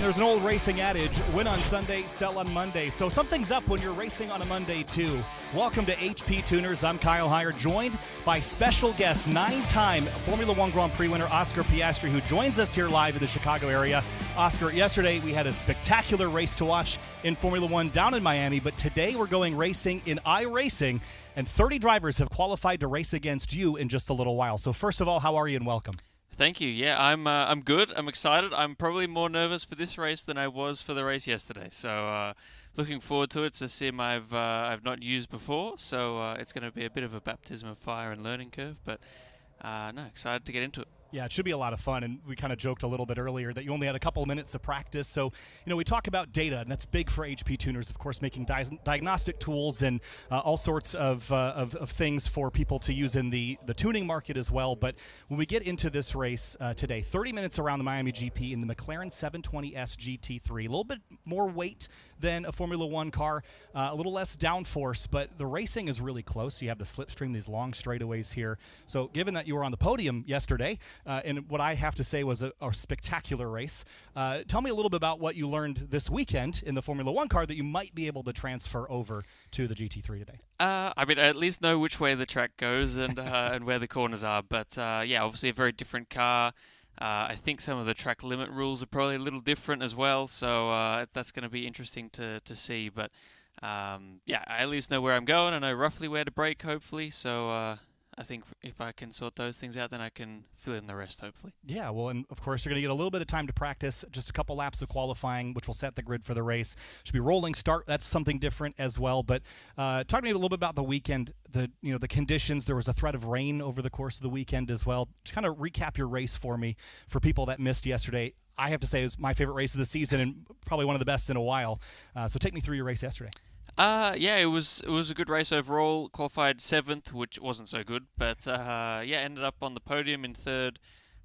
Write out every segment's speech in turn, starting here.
There's an old racing adage, win on Sunday, sell on Monday. So something's up when you're racing on a Monday, too. Welcome to HPTuners. I'm Kyle Heyer, joined by special guest, 9-time Formula One Grand Prix winner Oscar Piastri, who joins us here live in the Chicago area. Oscar, yesterday we had a spectacular race to watch in Formula One down in Miami, but today we're going racing in iRacing, and 30 drivers have qualified to race against you in just a little while. So first of all, how are you and welcome? Thank you. Yeah, I'm good. I'm excited. I'm probably more nervous for this race than I was for the race yesterday. So looking forward to it. It's a sim I've not used before, so it's going to be a bit of a baptism of fire and learning curve. But no, excited to get into it. Yeah, it should be a lot of fun, and we kind of joked a little bit earlier that you only had a couple of minutes of practice. So, we talk about data, and that's big for HPTuners, of course, making diagnostic tools and all sorts of things for people to use in the tuning market as well. But when we get into this race today, 30 minutes around the Miami GP in the McLaren 720S GT3, a little bit more weight than a Formula One car, a little less downforce, but the racing is really close. You have the slipstream, these long straightaways here. So given that you were on the podium yesterday, and what I have to say was a spectacular race, tell me a little bit about what you learned this weekend in the Formula One car that you might be able to transfer over to the GT3 today. I mean, I at least know which way the track goes and and where the corners are, but yeah, obviously a very different car. I think some of the track limit rules are probably a little different as well, so that's going to be interesting to see. But yeah, I at least know where I'm going. I know roughly where to brake, hopefully. So I think if I can sort those things out, then I can fill in the rest, hopefully. Yeah, well, and of course, you're going to get a little bit of time to practice, just a couple laps of qualifying, which will set the grid for the race. Should be rolling start. That's something different as well. But talk to me a little bit about the weekend, the conditions. There was a threat of rain over the course of the weekend as well. Just kind of recap your race for me, for people that missed yesterday. I have to say it was my favorite race of the season and probably one of the best in a while. So take me through your race yesterday. Yeah, it was a good race overall. Qualified 7th, which wasn't so good, but yeah, ended up on the podium in 3rd.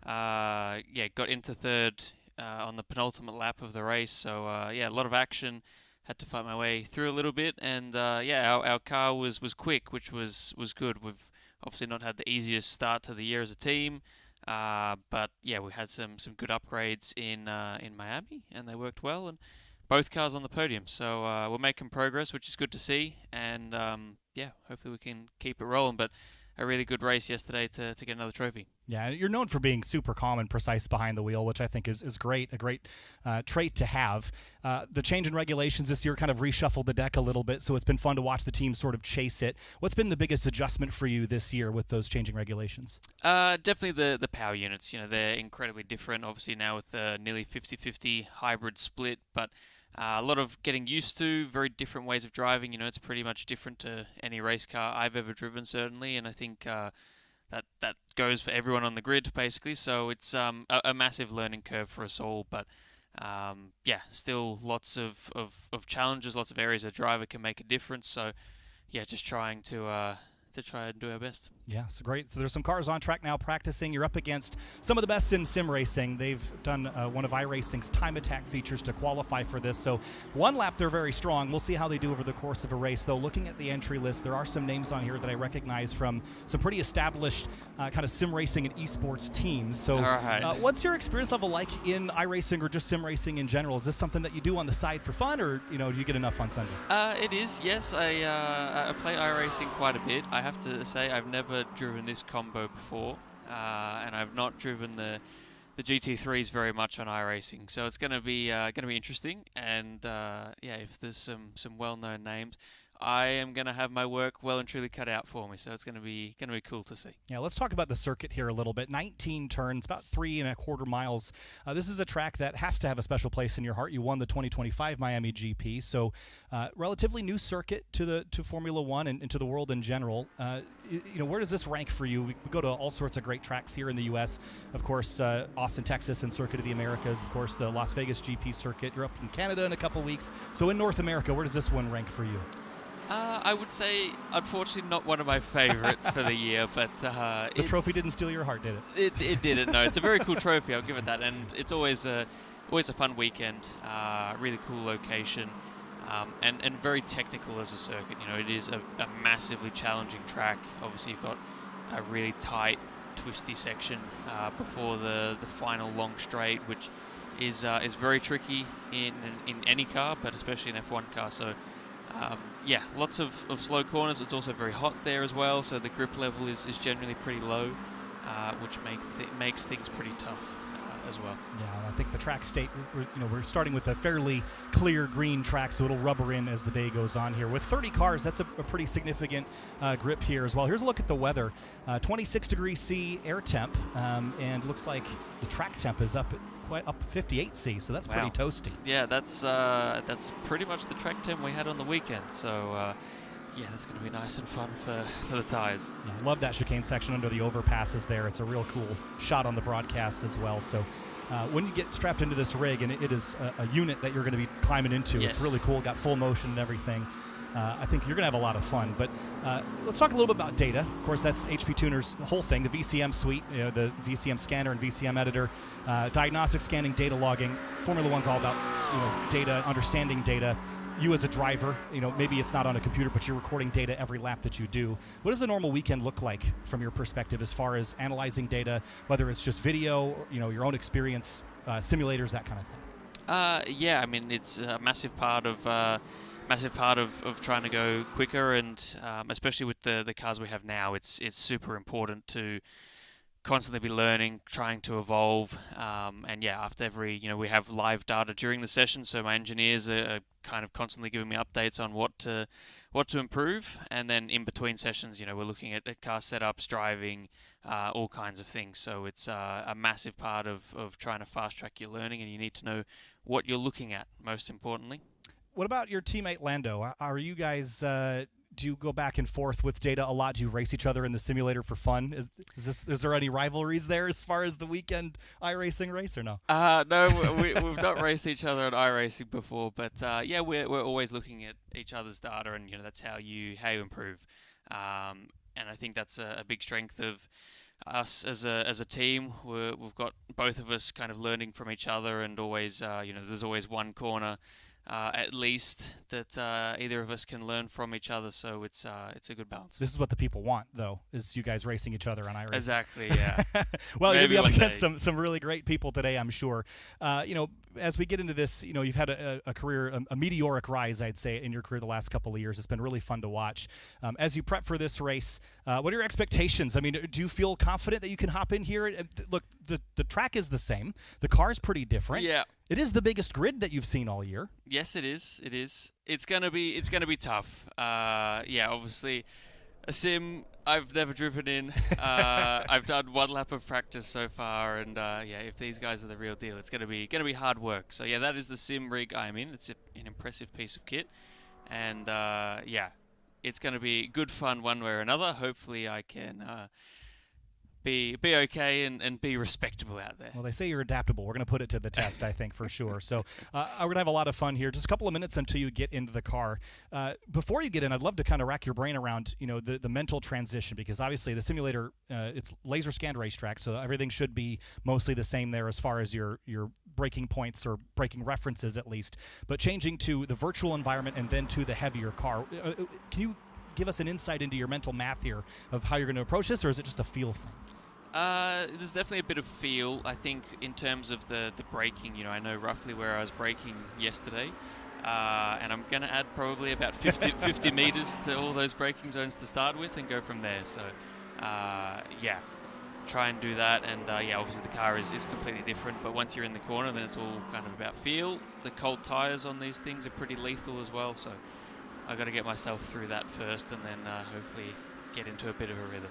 Yeah, got into 3rd on the penultimate lap of the race. So yeah, a lot of action. Had to fight my way through a little bit, and yeah, our car was quick, which was good. We've obviously not had the easiest start to the year as a team, but yeah, we had some good upgrades in Miami, and they worked well. And both cars on the podium, so we're making progress, which is good to see, and yeah, hopefully we can keep it rolling. But a really good race yesterday to get another trophy. Yeah, you're known for being super calm and precise behind the wheel, which I think is great, a great trait to have. The change in regulations this year kind of reshuffled the deck a little bit, so it's been fun to watch the team sort of chase it. What's been the biggest adjustment for you this year with those changing regulations? Definitely the power units. They're incredibly different, obviously now with the nearly 50-50 hybrid split, but a lot of getting used to, very different ways of driving. It's pretty much different to any race car I've ever driven, certainly, and I think that goes for everyone on the grid, basically. So it's a massive learning curve for us all, but yeah, still lots of challenges, lots of areas a driver can make a difference. So yeah, just trying to try and do our best. Yeah, so great. So there's some cars on track now practicing. You're up against some of the best in sim racing. They've done one of iRacing's time attack features to qualify for this. So one lap, they're very strong. We'll see how they do over the course of a race. Though looking at the entry list, there are some names on here that I recognize from some pretty established kind of sim racing and esports teams. So what's your experience level like in iRacing or just sim racing in general? Is this something that you do on the side for fun, or do you get enough on Sunday? It is, yes. I play iRacing quite a bit. I have to say I've never driven this combo before, and I've not driven the GT3s very much on iRacing, so it's going to be interesting. And yeah, if there's some well-known names, I am going to have my work well and truly cut out for me, so it's going to be cool to see. Yeah, let's talk about the circuit here a little bit. 19 turns, about 3.25 miles. This is a track that has to have a special place in your heart. You won the 2025 Miami GP, so relatively new circuit to Formula One and to the world in general. Where does this rank for you? We go to all sorts of great tracks here in the U.S. Of course, Austin, Texas, and Circuit of the Americas. Of course, the Las Vegas GP circuit. You're up in Canada in a couple weeks. So in North America, where does this one rank for you? I would say, unfortunately, not one of my favorites for the year, but the trophy didn't steal your heart, did it? It didn't. No, it's a very cool trophy. I'll give it that, and it's always a fun weekend. Really cool location, and very technical as a circuit. It is a massively challenging track. Obviously, you've got a really tight, twisty section before the final long straight, which is very tricky in any car, but especially an F1 car. So yeah, lots of slow corners. It's also very hot there as well, so the grip level is generally pretty low, which makes things pretty tough as well. Yeah, I think the track state, we're starting with a fairly clear green track, so it'll rubber in as the day goes on here. With 30 cars, that's a pretty significant grip here as well. Here's a look at the weather. 26 degrees C air temp, and looks like the track temp is up 58 C, so that's pretty toasty. Yeah, that's pretty much the track temp we had on the weekend, so yeah, that's going to be nice and fun for the tyres. Yeah, I love that chicane section under the overpasses there. It's a real cool shot on the broadcast as well. So when you get strapped into this rig, and it is a unit that you're going to be climbing into, yes. It's really cool, got full motion and everything. I think you're going to have a lot of fun. But let's talk a little bit about data. Of course, that's HPTuners' whole thing, the VCM suite, the VCM scanner and VCM editor, diagnostic scanning, data logging. Formula One's all about data, understanding data. You as a driver, maybe it's not on a computer, but you're recording data every lap that you do. What does a normal weekend look like from your perspective as far as analyzing data, whether it's just video, your own experience, simulators, that kind of thing? Yeah, I mean, it's a massive part of trying to go quicker, and especially with the cars we have now, it's super important to constantly be learning, trying to evolve, and yeah, after every, we have live data during the session, so my engineers are kind of constantly giving me updates on what to improve, and then in between sessions, we're looking at car setups, driving, all kinds of things. So it's a massive part of trying to fast track your learning, and you need to know what you're looking at, most importantly. What about your teammate Lando? Are you guys? Do you go back and forth with data a lot? Do you race each other in the simulator for fun? Is there any rivalries there as far as the weekend iRacing race, or no? No, we've not raced each other at iRacing before, but yeah, we're always looking at each other's data, and that's how you improve. And I think that's a big strength of us as a team. We've got both of us kind of learning from each other, and always there's always one corner at least that either of us can learn from each other, so it's a good balance. This is what the people want, though, is you guys racing each other on iRacing. Exactly, yeah. Well, you'll be up against some really great people today, I'm sure. As we get into this, you've had a career, a meteoric rise, I'd say, in your career the last couple of years. It's been really fun to watch. As you prep for this race, what are your expectations? I mean, do you feel confident that you can hop in here? Look, the track is the same. The car's pretty different. Yeah. It is the biggest grid that you've seen all year. Yes, it is. It is. It's gonna be tough. Yeah, obviously, a sim I've never driven in. I've done one lap of practice so far, and yeah, if these guys are the real deal, it's gonna be hard work. So yeah, that is the sim rig I'm in. It's an impressive piece of kit, and yeah, it's gonna be good fun one way or another. Hopefully, I can be okay and be respectable out there. Well, they say you're adaptable. We're going to put it to the test, I think, for sure. So we're going to have a lot of fun here. Just a couple of minutes until you get into the car. Before you get in, I'd love to kind of rack your brain around, the mental transition, because obviously the simulator, it's laser scanned racetrack, so everything should be mostly the same there as far as your braking points or braking references at least. But changing to the virtual environment and then to the heavier car, can you give us an insight into your mental math here of how you're going to approach this, or is it just a feel thing? There's definitely a bit of feel. I think in terms of the braking, I know roughly where I was braking yesterday, and I'm going to add probably about 50 meters to all those braking zones to start with and go from there. So yeah, try and do that, and yeah, obviously the car is completely different, but once you're in the corner, then it's all kind of about feel. The cold tires on these things are pretty lethal as well, so I've got to get myself through that first, and then hopefully get into a bit of a rhythm.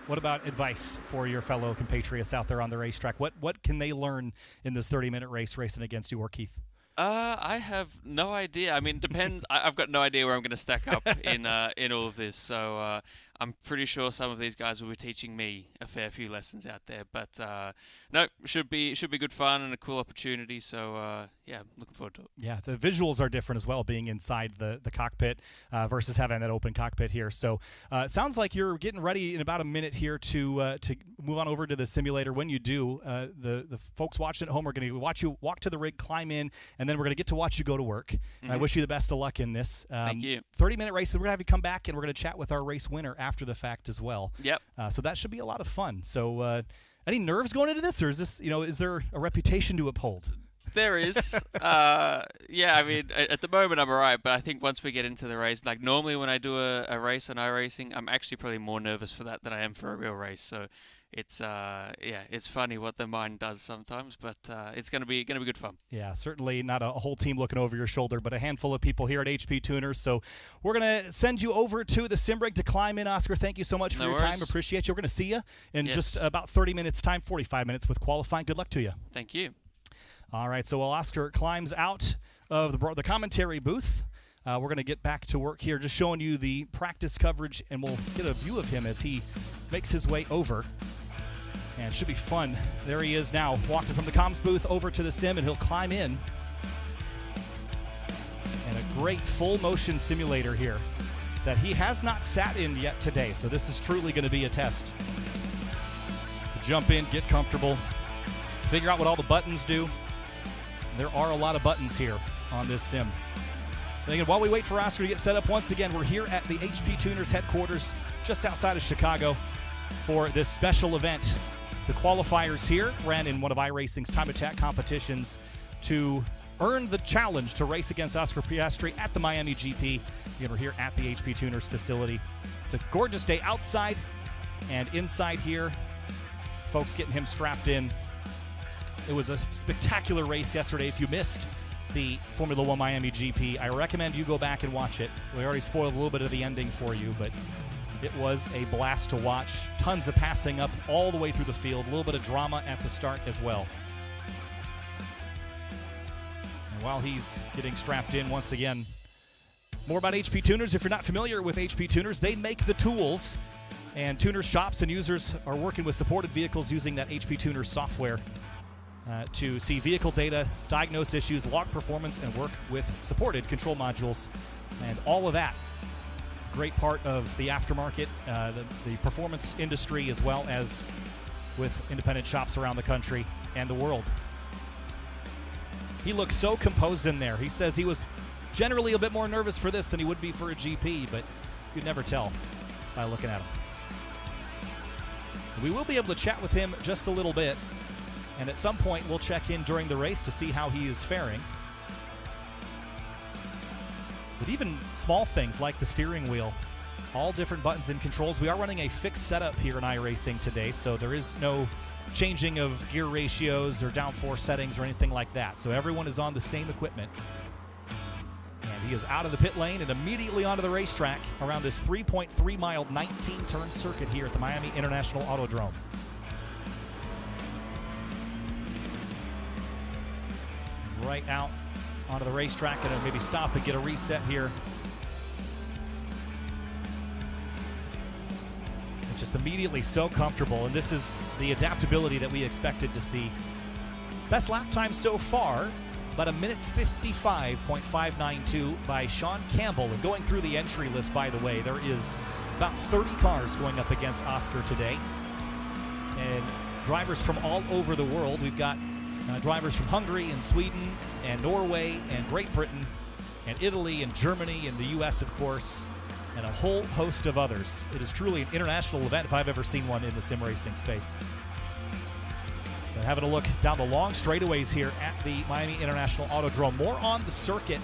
What about advice for your fellow compatriots out there on the racetrack? What can they learn in this 30-minute race racing against you or Keith? I have no idea. I mean, depends. I've got no idea where I'm going to stack up in all of this. So I'm pretty sure some of these guys will be teaching me a fair few lessons out there. But no, should be good fun and a cool opportunity. So yeah, looking forward to it. Yeah, the visuals are different as well, being inside the cockpit versus having that open cockpit here. So it sounds like you're getting ready in about a minute here to move on over to the simulator. When you do, the folks watching at home are going to watch you walk to the rig, climb in, and then we're going to get to watch you go to work. I wish you the best of luck in this. Thank you. 30-minute race, and we're going to have you come back, and we're going to chat with our race winner after the fact as well. Yep. So that should be a lot of fun. So any nerves going into this, or is this, is there a reputation to uphold? There is. Yeah, I mean, at the moment I'm alright, but I think once we get into the race, like normally when I do a race on iRacing, I'm actually probably more nervous for that than I am for a real race. So it's yeah, it's funny what the mind does sometimes, but it's gonna be good fun. Yeah, certainly not a whole team looking over your shoulder, but a handful of people here at HPTuners. So we're going to send you over to the sim rig to climb in. Oscar, thank you so much for your time. Appreciate you. We're going to see you in just about 30 minutes time, 45 minutes with qualifying. Good luck to you. Thank you. All right, so while Oscar climbs out of the commentary booth, we're going to get back to work here, just showing you the practice coverage, and we'll get a view of him as he makes his way over. And it should be fun. There he is now, walking from the comms booth over to the sim, and he'll climb in. And a great full motion simulator here that he has not sat in yet today, so this is truly going to be a test. Jump in, get comfortable, figure out what all the buttons do. There are a lot of buttons here on this sim. And again, while we wait for Oscar to get set up, once again, we're here at the HPTuners headquarters just outside of Chicago for this special event. The qualifiers here ran in one of iRacing's time attack competitions to earn the challenge to race against Oscar Piastri at the Miami GP. Again, we're here at the HPTuners facility. It's a gorgeous day outside and inside here. Folks getting him strapped in. It was a spectacular race yesterday. If you missed the Formula One Miami GP, I recommend you go back and watch it. We already spoiled a little bit of the ending for you, but it was a blast to watch. Tons of passing up all the way through the field. A little bit of drama at the start as well. And while he's getting strapped in once again, more about HPTuners. If you're not familiar with HPTuners, they make the tools. And tuner shops and users are working with supported vehicles using that HPTuners software to see vehicle data, diagnose issues, log performance, and work with supported control modules. And all of that, great part of the aftermarket, the performance industry, as well as with independent shops around the country and the world. He looks so composed in there. He says he was generally a bit more nervous for this than he would be for a GP, but you'd never tell by looking at him. We will be able to chat with him just a little bit, and at some point we'll check in during the race to see how he is faring. But even small things like the steering wheel, all different buttons and controls. We are running a fixed setup here in iRacing today, so there is no changing of gear ratios or downforce settings or anything like that. So everyone is on the same equipment. And he is out of the pit lane and immediately onto the racetrack around this 3.3 mile, 19-turn circuit here at the Miami International Autodrome. Right out onto the racetrack, and then maybe stop and get a reset here. It's just immediately so comfortable, and this is the adaptability that we expected to see. Best lap time so far, about a minute 55.592 by Sean Campbell. And going through the entry list, by the way, there is about 30 cars going up against Oscar today, and drivers from all over the world. We've got drivers from Hungary and Sweden and Norway and Great Britain and Italy and Germany and the U.S., of course, and a whole host of others. It is truly an international event if I've ever seen one in the sim racing space. But having a look down the long straightaways here at the Miami International Autodrome. More on the circuit.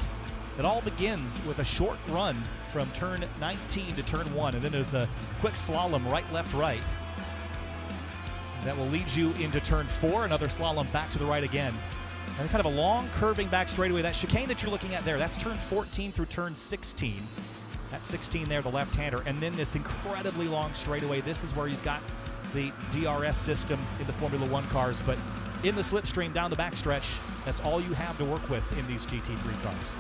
It all begins with a short run from turn 19 to turn 1, and then there's a quick slalom right, left, right. That will lead you into turn 4, another slalom back to the right again. And kind of a long curving back straightaway. That chicane that you're looking at there, that's turn 14 through turn 16. That's 16 there, the left-hander. And then this incredibly long straightaway. This is where you've got the DRS system in the Formula One cars. But in the slipstream down the backstretch, that's all you have to work with in these GT3 cars.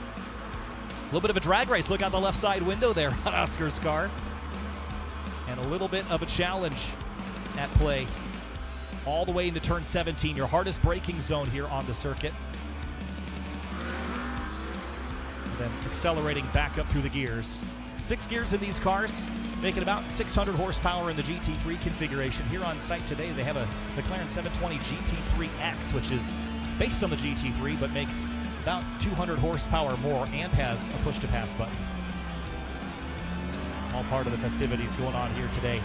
A little bit of a drag race. Look out the left side window there on Oscar's car. And a little bit of a challenge at play all the way into turn 17, your hardest braking zone here on the circuit. And then accelerating back up through the gears. 6 gears in these cars, making about 600 horsepower in the GT3 configuration. Here on site today, they have a McLaren 720 GT3X, which is based on the GT3, but makes about 200 horsepower more and has a push-to-pass button. All part of the festivities going on here today.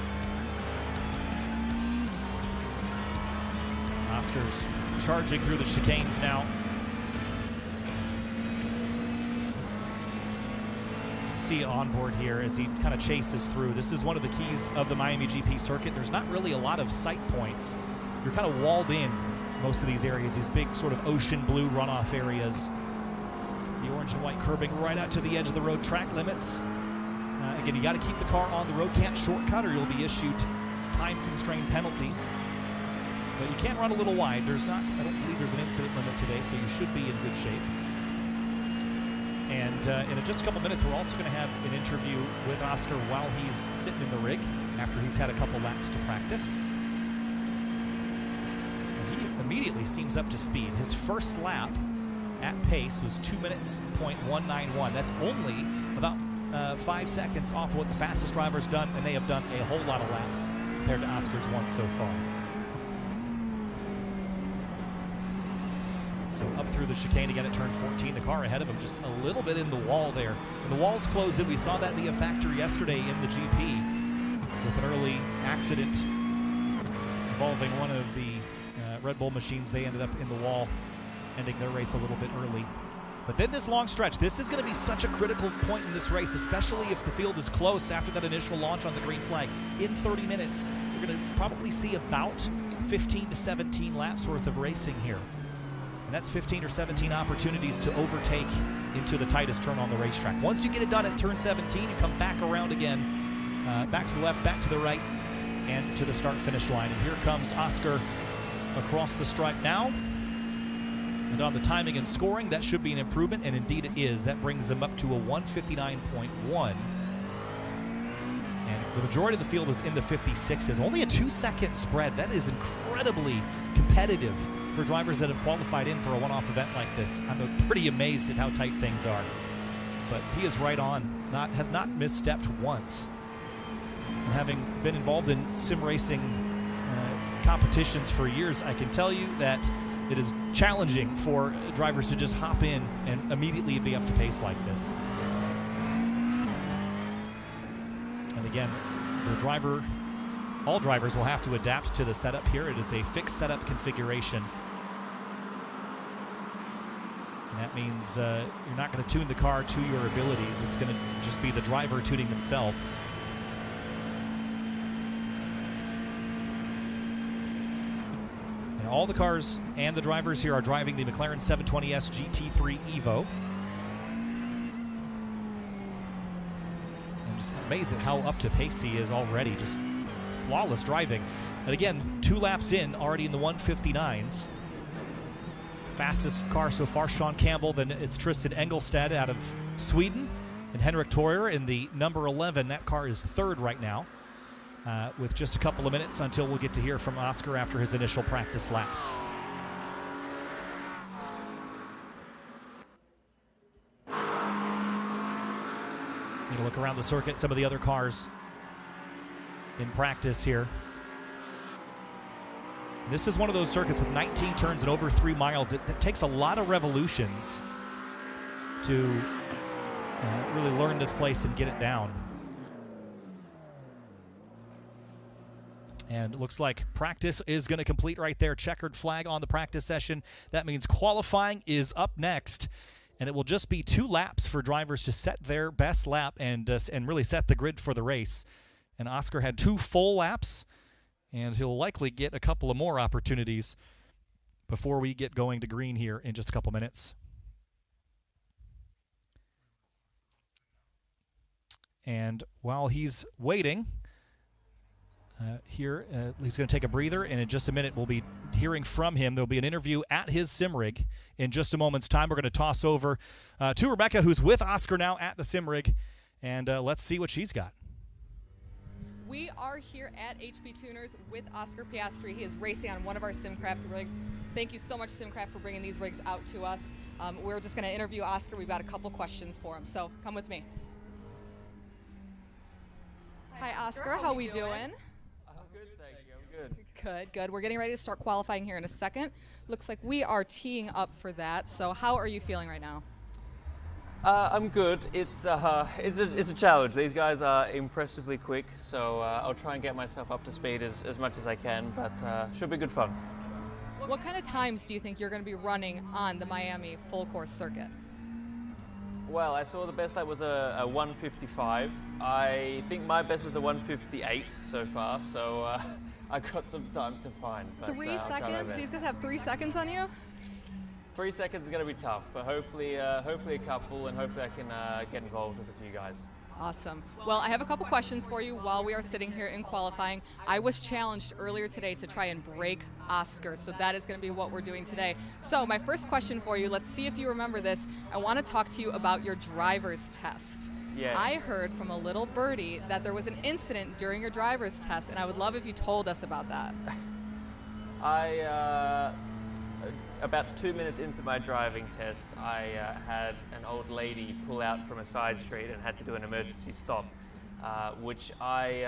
Oscar's charging through the chicanes now. see on board here as he kind of chases through. This is one of the keys of the Miami GP circuit. There's not really a lot of sight points. You're kind of walled in most of these areas, these big sort of ocean blue runoff areas. The orange and white curbing right out to the edge of the road, track limits. Again, you got to keep the car on the road, can't shortcut or you'll be issued time-constrained penalties. But you can run a little wide. I don't believe there's an incident limit today, so you should be in good shape. And in just a couple minutes, we're also going to have an interview with Oscar while he's sitting in the rig after he's had a couple laps to practice. And he immediately seems up to speed. His first lap at pace was 2 minutes, .191. That's only about 5 seconds off what the fastest driver's done, and they have done a whole lot of laps compared to Oscar's one so far. So up through the chicane again at turn 14. The car ahead of him just a little bit in the wall there. And the wall's closed in. We saw that in the factory yesterday in the GP with an early accident involving one of the Red Bull machines. They ended up in the wall, ending their race a little bit early. But then this long stretch, this is going to be such a critical point in this race, especially if the field is close after that initial launch on the green flag. In 30 minutes, you're going to probably see about 15 to 17 laps worth of racing here. And that's 15 or 17 opportunities to overtake into the tightest turn on the racetrack. Once you get it done at turn 17, you come back around again, back to the left, back to the right, and to the start-finish line. And here comes Oscar across the stripe now. And on the timing and scoring, that should be an improvement, and indeed it is. That brings them up to a 159.1. And the majority of the field is in the 56s. Only a 2-second spread. That is incredibly competitive for drivers that have qualified in for a one-off event like this. I'm pretty amazed at how tight things are. But he is right on. Has not misstepped once. And having been involved in sim racing competitions for years, I can tell you that it is challenging for drivers to just hop in and immediately be up to pace like this. And again, all drivers will have to adapt to the setup here. It is a fixed setup configuration. And that means you're not going to tune the car to your abilities. It's going to just be the driver tuning themselves. All the cars and the drivers here are driving the McLaren 720S GT3 Evo. I'm just amazed at how up to pace he is already. Just flawless driving. And again, 2 laps in, already in the 159s. Fastest car so far, Sean Campbell. Then it's Tristan Engelstad out of Sweden. And Henrik Toyer in the number 11. That car is 3rd right now. With just a couple of minutes until we'll get to hear from Oscar after his initial practice laps. Need to look around the circuit, some of the other cars in practice here. And this is one of those circuits with 19 turns and over 3 miles. It takes a lot of revolutions to really learn this place and get it down. And it looks like practice is going to complete right there. Checkered flag on the practice session. That means qualifying is up next. And it will just be 2 laps for drivers to set their best lap and really set the grid for the race. And Oscar had 2 full laps. And he'll likely get a couple of more opportunities before we get going to green here in just a couple minutes. And while he's waiting... he's going to take a breather, and in just a minute we'll be hearing from him. There'll be an interview at his sim rig in just a moment's time. We're going to toss over to Rebecca, who's with Oscar now at the sim rig, and let's see what she's got. We are here at HPTuners with Oscar Piastri. He is racing on one of our SimCraft rigs. Thank you so much, SimCraft, for bringing these rigs out to us. We're just going to interview Oscar. We've got a couple questions for him, so come with me. Hi, Oscar. How we doing? Good, thank you. I'm good. Good, good. We're getting ready to start qualifying here in a second. Looks like we are teeing up for that. So how are you feeling right now? I'm good. It's a challenge. These guys are impressively quick, so I'll try and get myself up to speed as much as I can, but should be good fun. What kind of times do you think you're going to be running on the Miami full course circuit? Well, I saw the best lap was a 1:55. I think my best was a 1:58 so far, so I got some time to find. But, 3 seconds? These guys have 3 seconds on you? 3 seconds is going to be tough, but hopefully a couple, and hopefully I can get involved with a few guys. Awesome. Well, I have a couple questions for you while we are sitting here in qualifying. I was challenged earlier today to try and break Oscar, so that is going to be what we're doing today. So my first question for you, let's see if you remember this. I want to talk to you about your driver's test. Yes. I heard from a little birdie that there was an incident during your driver's test, and I would love if you told us about that. About 2 minutes into my driving test, I had an old lady pull out from a side street and had to do an emergency stop, which I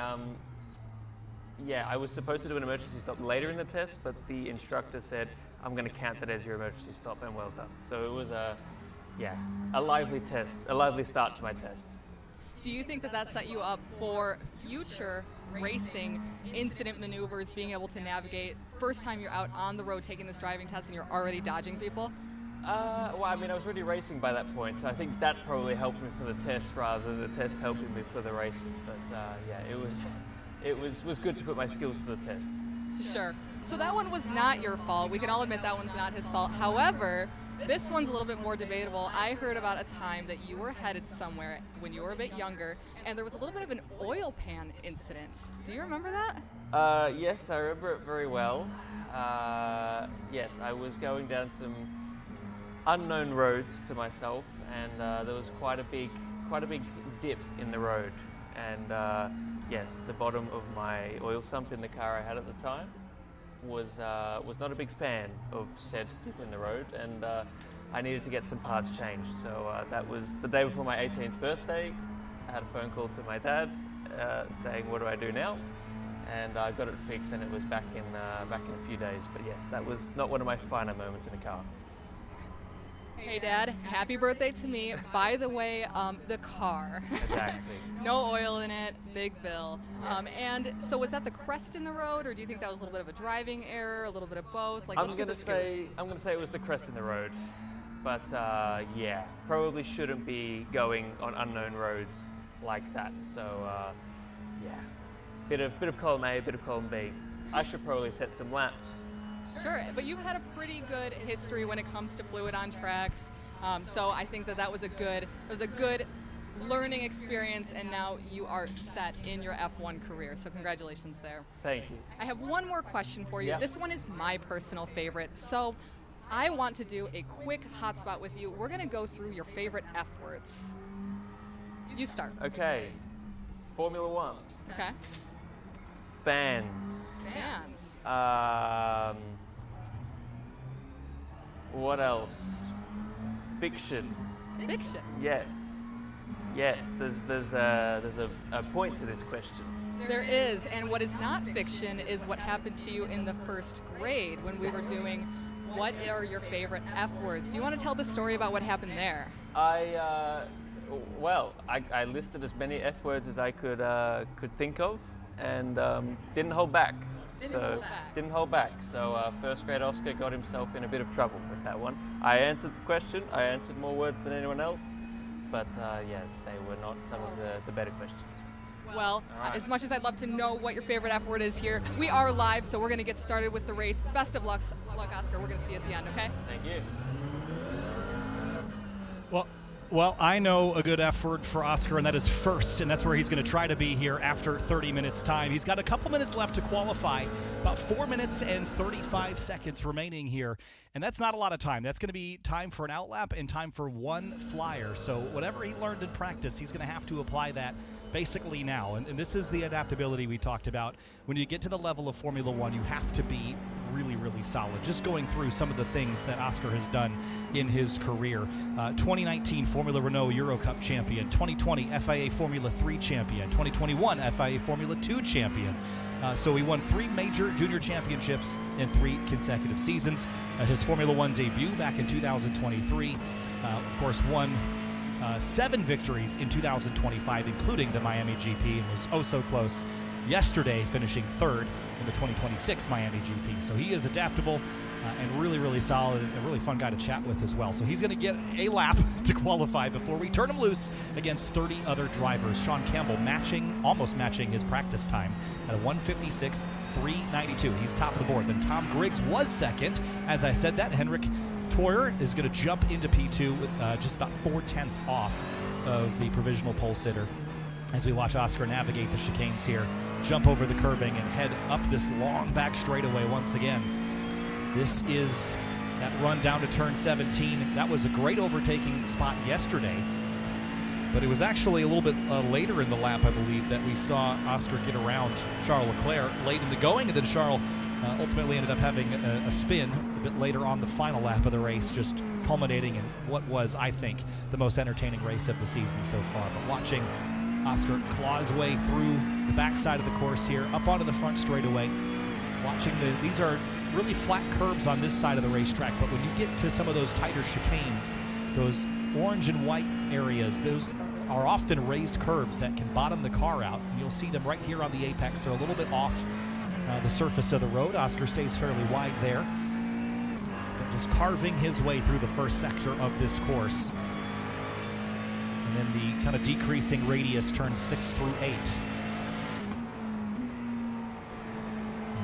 was supposed to do an emergency stop later in the test, but the instructor said, I'm going to count that as your emergency stop, and well done. So it was a lively test, a lively start to my test. Do you think that that set you up for future racing incident maneuvers, being able to navigate? First time you're out on the road taking this driving test and you're already dodging people? Well, I mean, I was already racing by that point, so I think that probably helped me for the test rather than the test helping me for the racing. But it was good to put my skills to the test. Sure. So that one was not your fault. We can all admit that one's not his fault. However, this one's a little bit more debatable. I heard about a time that you were headed somewhere when you were a bit younger, and there was a little bit of an oil pan incident. Do you remember that? Yes, I remember it very well. Yes, I was going down some unknown roads to myself, and there was quite a big dip in the road, and yes, the bottom of my oil sump in the car I had at the time was not a big fan of said dip in the road, and I needed to get some parts changed. So that was the day before my 18th birthday. I had a phone call to my dad saying, "What do I do now?" And I got it fixed, and it was back in a few days. But yes, that was not one of my finer moments in a car. Hey Dad, happy birthday to me. By the way, the car. Exactly. No oil in it, big bill. And so was that the crest in the road, or do you think that was a little bit of a driving error, a little bit of both? Like, I'm gonna say it was the crest in the road, but yeah, probably shouldn't be going on unknown roads like that. So yeah, bit of column A, bit of column B. I should probably set some laps. Sure, but you've had a pretty good history when it comes to fluid on tracks, so I think that was a good learning experience, and now you are set in your F1 career. So congratulations there. Thank you. I have one more question for you. Yeah. This one is my personal favorite. So I want to do a quick hotspot with you. We're going to go through your favorite F words. You start. Okay, Formula One. Okay. Fans. Fans. What else? Fiction. Fiction. Yes. Yes. There's a point to this question. There is, and what is not fiction is what happened to you in the first grade when we were doing what are your favorite F words. Do you want to tell the story about what happened there? I listed as many F words as I could think of, and didn't hold back. Didn't hold back. So first grade Oscar got himself in a bit of trouble with that one. I answered the question. I answered more words than anyone else, but yeah, they were not some of the better questions. Well, as much as I'd love to know what your favorite F word is here, we are live, so we're going to get started with the race. Best of luck, Oscar. We're going to see you at the end, okay? Thank you. Well, I know a good F word for Oscar, and that is first, and that's where he's going to try to be here after 30 minutes time. He's got a couple minutes left to qualify, about 4 minutes and 35 seconds remaining here, and that's not a lot of time. That's going to be time for an outlap and time for one flyer. So whatever he learned in practice, he's going to have to apply that basically now, and this is the adaptability we talked about. When you get to the level of Formula One, you have to be really, really solid. Just going through some of the things that Oscar has done in his career. 2019 Formula Renault Euro Cup champion, 2020 FIA Formula 3 champion, 2021 FIA Formula 2 champion. So he won 3 major junior championships in 3 consecutive seasons. His Formula One debut back in 2023, of course, won 7 victories in 2025, including the Miami GP, and was oh so close yesterday, finishing 3rd in the 2026 Miami GP. So he is adaptable. and really, really solid, and a really fun guy to chat with as well. So he's going to get a lap to qualify before we turn him loose against 30 other drivers. Sean Campbell almost matching his practice time at a 1:56.392. He's top of the board. Then Tom Griggs was second. As I said that, Henrik Toyer is going to jump into P2 with just about 4/10 off of the provisional pole sitter as we watch Oscar navigate the chicanes here, jump over the curbing, and head up this long back straightaway once again. This is that run down to turn 17. That was a great overtaking spot yesterday, but it was actually a little bit later in the lap, I believe, that we saw Oscar get around Charles Leclerc late in the going, and then Charles ultimately ended up having a spin a bit later on the final lap of the race, just culminating in what was, I think, the most entertaining race of the season so far. But watching Oscar claw his way through the backside of the course here, up onto the front straightaway, watching these are really flat curbs on this side of the racetrack, but when you get to some of those tighter chicanes, those orange and white areas, those are often raised curbs that can bottom the car out, and you'll see them right here on the apex. They're a little bit off the surface of the road. Oscar stays fairly wide there, but just carving his way through the first sector of this course. And then the kind of decreasing radius turns 6 through 8.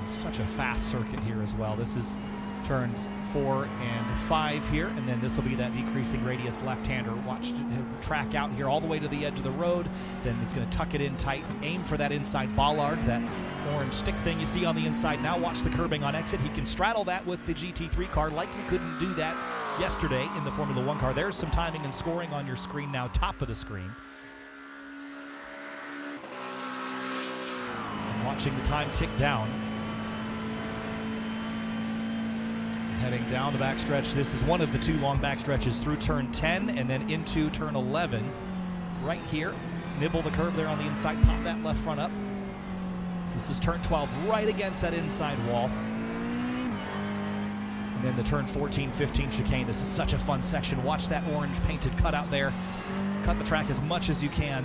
Such a fast circuit here as well. This is turns 4 and 5 here, and then this will be that decreasing radius left-hander. Watch him track out here all the way to the edge of the road. Then he's going to tuck it in tight, aim for that inside bollard, that orange stick thing you see on the inside. Now watch the curbing on exit. He can straddle that with the GT3 car. Likely couldn't do that yesterday in the Formula 1 car. There's some timing and scoring on your screen now, top of the screen. And watching the time tick down. Heading down the backstretch. This is one of the 2 long backstretches through turn 10 and then into turn 11. Right here, nibble the curb there on the inside, pop that left front up. This is turn 12, right against that inside wall. And then the turn 14, 15 chicane. This is such a fun section. Watch that orange painted cutout there. Cut the track as much as you can.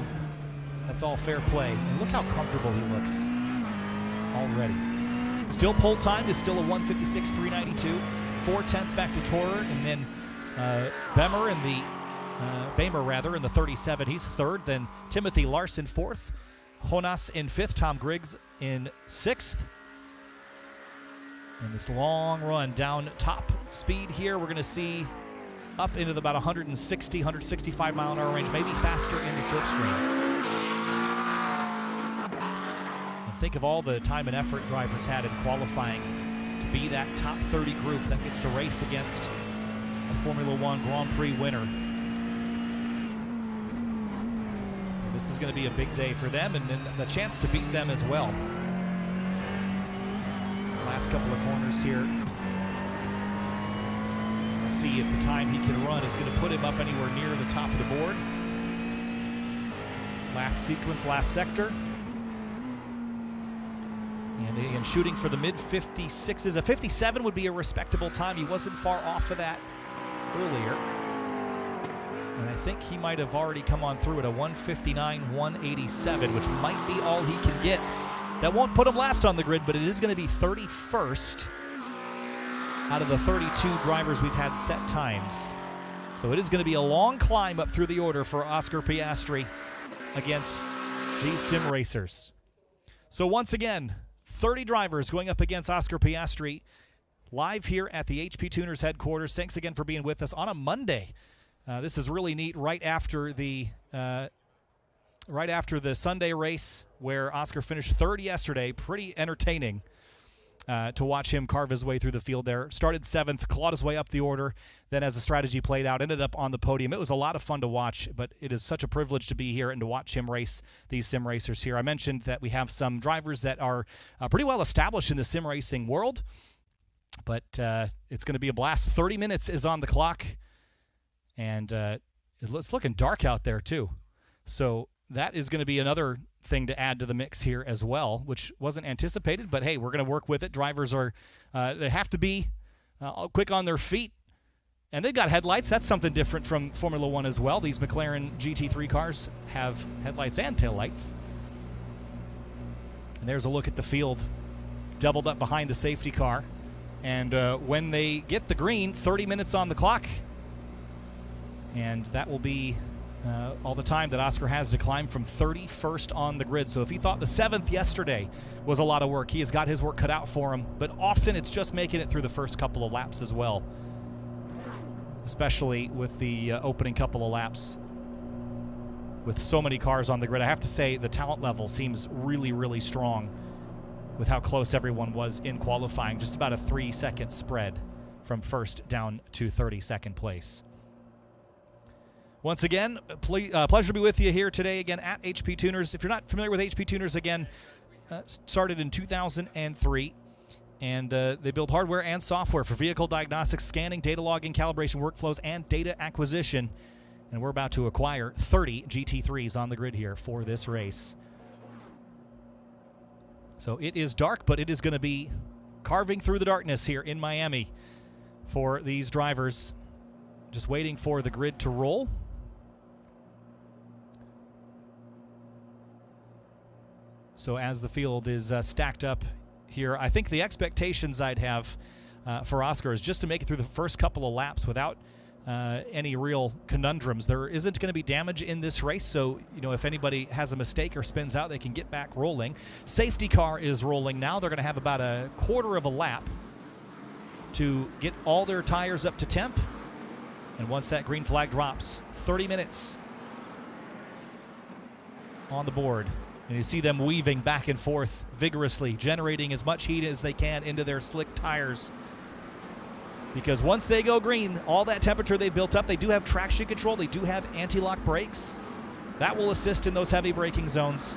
That's all fair play. And look how comfortable he looks already. Still pole time is still a 1:56.392. 4/10 back to Torer, and then Bamer in the 37. He's third. Then Timothy Larson fourth. Jonas in fifth. Tom Griggs in sixth. And this long run down top speed here, we're going to see up into about 160, 165 mile an hour range, maybe faster in the slipstream. Think of all the time and effort drivers had in qualifying to be that top 30 group that gets to race against a Formula 1 Grand Prix winner. And this is going to be a big day for them, and then the chance to beat them as well. Last couple of corners here. We'll see if the time he can run is going to put him up anywhere near the top of the board. Last sequence, last sector. And again, shooting for the mid-56s. A 57 would be a respectable time. He wasn't far off of that earlier. And I think he might have already come on through at a 1:59.187, which might be all he can get. That won't put him last on the grid, but it is going to be 31st out of the 32 drivers we've had set times. So it is going to be a long climb up through the order for Oscar Piastri against these sim racers. So once again, 30 drivers going up against Oscar Piastri live here at the HPTuners headquarters. Thanks again for being with us on a Monday. This is really neat right after the Sunday race where Oscar finished third yesterday. Pretty entertaining to watch him carve his way through the field there. Started 7th, clawed his way up the order, then as the strategy played out, ended up on the podium. It was a lot of fun to watch, but it is such a privilege to be here and to watch him race these sim racers here. I mentioned that we have some drivers that are pretty well established in the sim racing world, but it's going to be a blast. 30 minutes is on the clock, and it's looking dark out there too. So that is going to be another thing to add to the mix here as well, which wasn't anticipated, but hey, we're going to work with it. Drivers are they have to be quick on their feet, and they've got headlights. That's something different from Formula 1 as well. These McLaren GT3 cars have headlights and taillights. And there's a look at the field, doubled up behind the safety car, And when they get the green, 30 minutes on the clock. And that will be all the time that Oscar has to climb from 31st on the grid. So if he thought the 7th yesterday was a lot of work, he has got his work cut out for him. But often it's just making it through the first couple of laps as well, especially with the opening couple of laps. With so many cars on the grid, I have to say the talent level seems really, really strong with how close everyone was in qualifying. Just about a 3-second spread from first down to 32nd place. Once again, pleasure to be with you here today again at HPTuners. If you're not familiar with HPTuners, again, started in 2003. And they build hardware and software for vehicle diagnostics, scanning, data logging, calibration workflows, and data acquisition. And we're about to acquire 30 GT3s on the grid here for this race. So it is dark, but it is going to be carving through the darkness here in Miami for these drivers. Just waiting for the grid to roll. So as the field is stacked up here, I think the expectations I'd have for Oscar is just to make it through the first couple of laps without any real conundrums. There isn't going to be damage in this race, so if anybody has a mistake or spins out, they can get back rolling. Safety car is rolling now. They're going to have about a quarter of a lap to get all their tires up to temp. And once that green flag drops, 30 minutes on the board. And you see them weaving back and forth vigorously, generating as much heat as they can into their slick tires. Because once they go green, all that temperature they've built up, they do have traction control, they do have anti-lock brakes. That will assist in those heavy braking zones.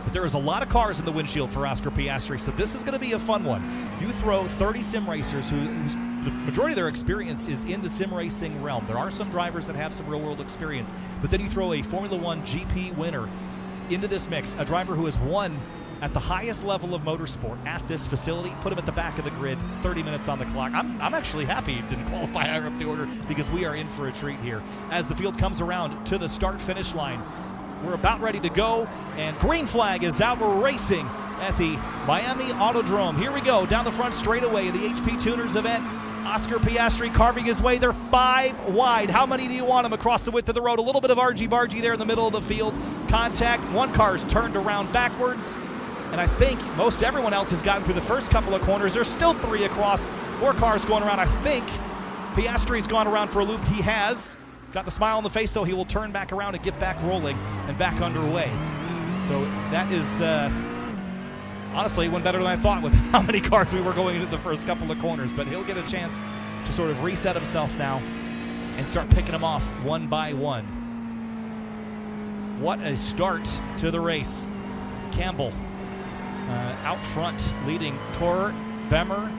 But there is a lot of cars in the windshield for Oscar Piastri, so this is going to be a fun one. You throw 30 sim racers whose the majority of their experience is in the sim racing realm. There are some drivers that have some real-world experience, but then you throw a Formula One GP winner into this mix, a driver who has won at the highest level of motorsport at this facility, put him at the back of the grid, 30 minutes on the clock. I'm actually happy he didn't qualify higher up the order because we are in for a treat here. As the field comes around to the start-finish line, we're about ready to go, and green flag is out. We're racing at the Miami Autodrome. Here we go, down the front straightaway of the HPTuners event. Oscar Piastri carving his way. They're 5 wide. How many do you want him across the width of the road? A little bit of argy-bargy there in the middle of the field. Contact. One car's turned around backwards. And I think most everyone else has gotten through the first couple of corners. There's still 3 across. More cars going around. I think Piastri's gone around for a loop. He has. Got the smile on the face, so he will turn back around and get back rolling and back underway. So that is... honestly, it went better than I thought with how many cars we were going into the first couple of corners. But he'll get a chance to sort of reset himself now and start picking them off one by one. What a start to the race. Campbell out front, leading Torer, Bemmer,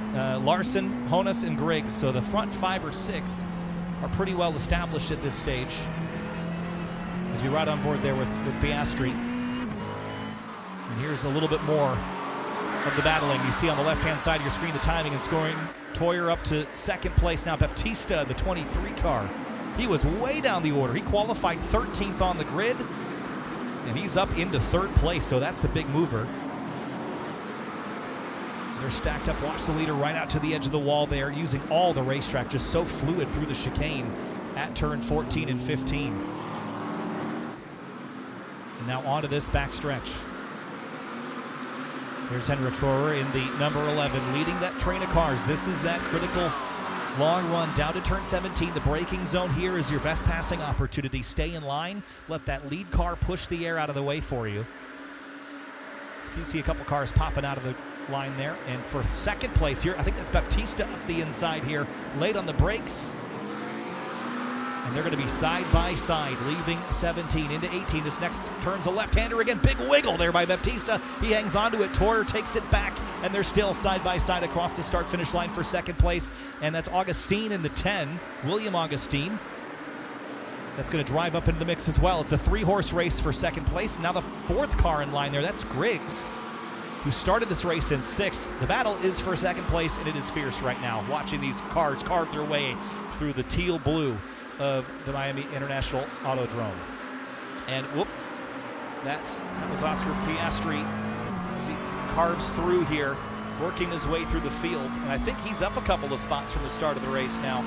Larson, Honus, and Griggs. So the front 5 or 6 are pretty well established at this stage. As we ride on board there with Piastri. And here's a little bit more of the battling. You see on the left-hand side of your screen the timing and scoring. Toyer up to second place now. Baptista, the 23 car. He was way down the order. He qualified 13th on the grid, and he's up into 3rd place, so that's the big mover. They're stacked up. Watch the leader right out to the edge of the wall there, using all the racetrack, just so fluid through the chicane at turn 14 and 15. And now onto this backstretch. There's Henrik Trorer in the number 11, leading that train of cars. This is that critical long run down to turn 17. The braking zone here is your best passing opportunity. Stay in line. Let that lead car push the air out of the way for you. You see a couple cars popping out of the line there. And for second place here, I think that's Baptista up the inside here, late on the brakes. And they're going to be side by side, leaving 17 into 18. This next turn's a left-hander again. Big wiggle there by Baptista. He hangs onto it. Torer takes it back, and they're still side by side across the start-finish line for second place. And that's Augustine in the 10, William Augustine. That's going to drive up into the mix as well. It's a 3-horse race for second place. Now the 4th car in line there, that's Griggs, who started this race in 6th. The battle is for second place, and it is fierce right now, watching these cars carve their way through the teal blue of the Miami International Autodrome. And whoop, that was Oscar Piastri as he carves through here. working his way through the field. And I think he's up a couple of spots from the start of the race now,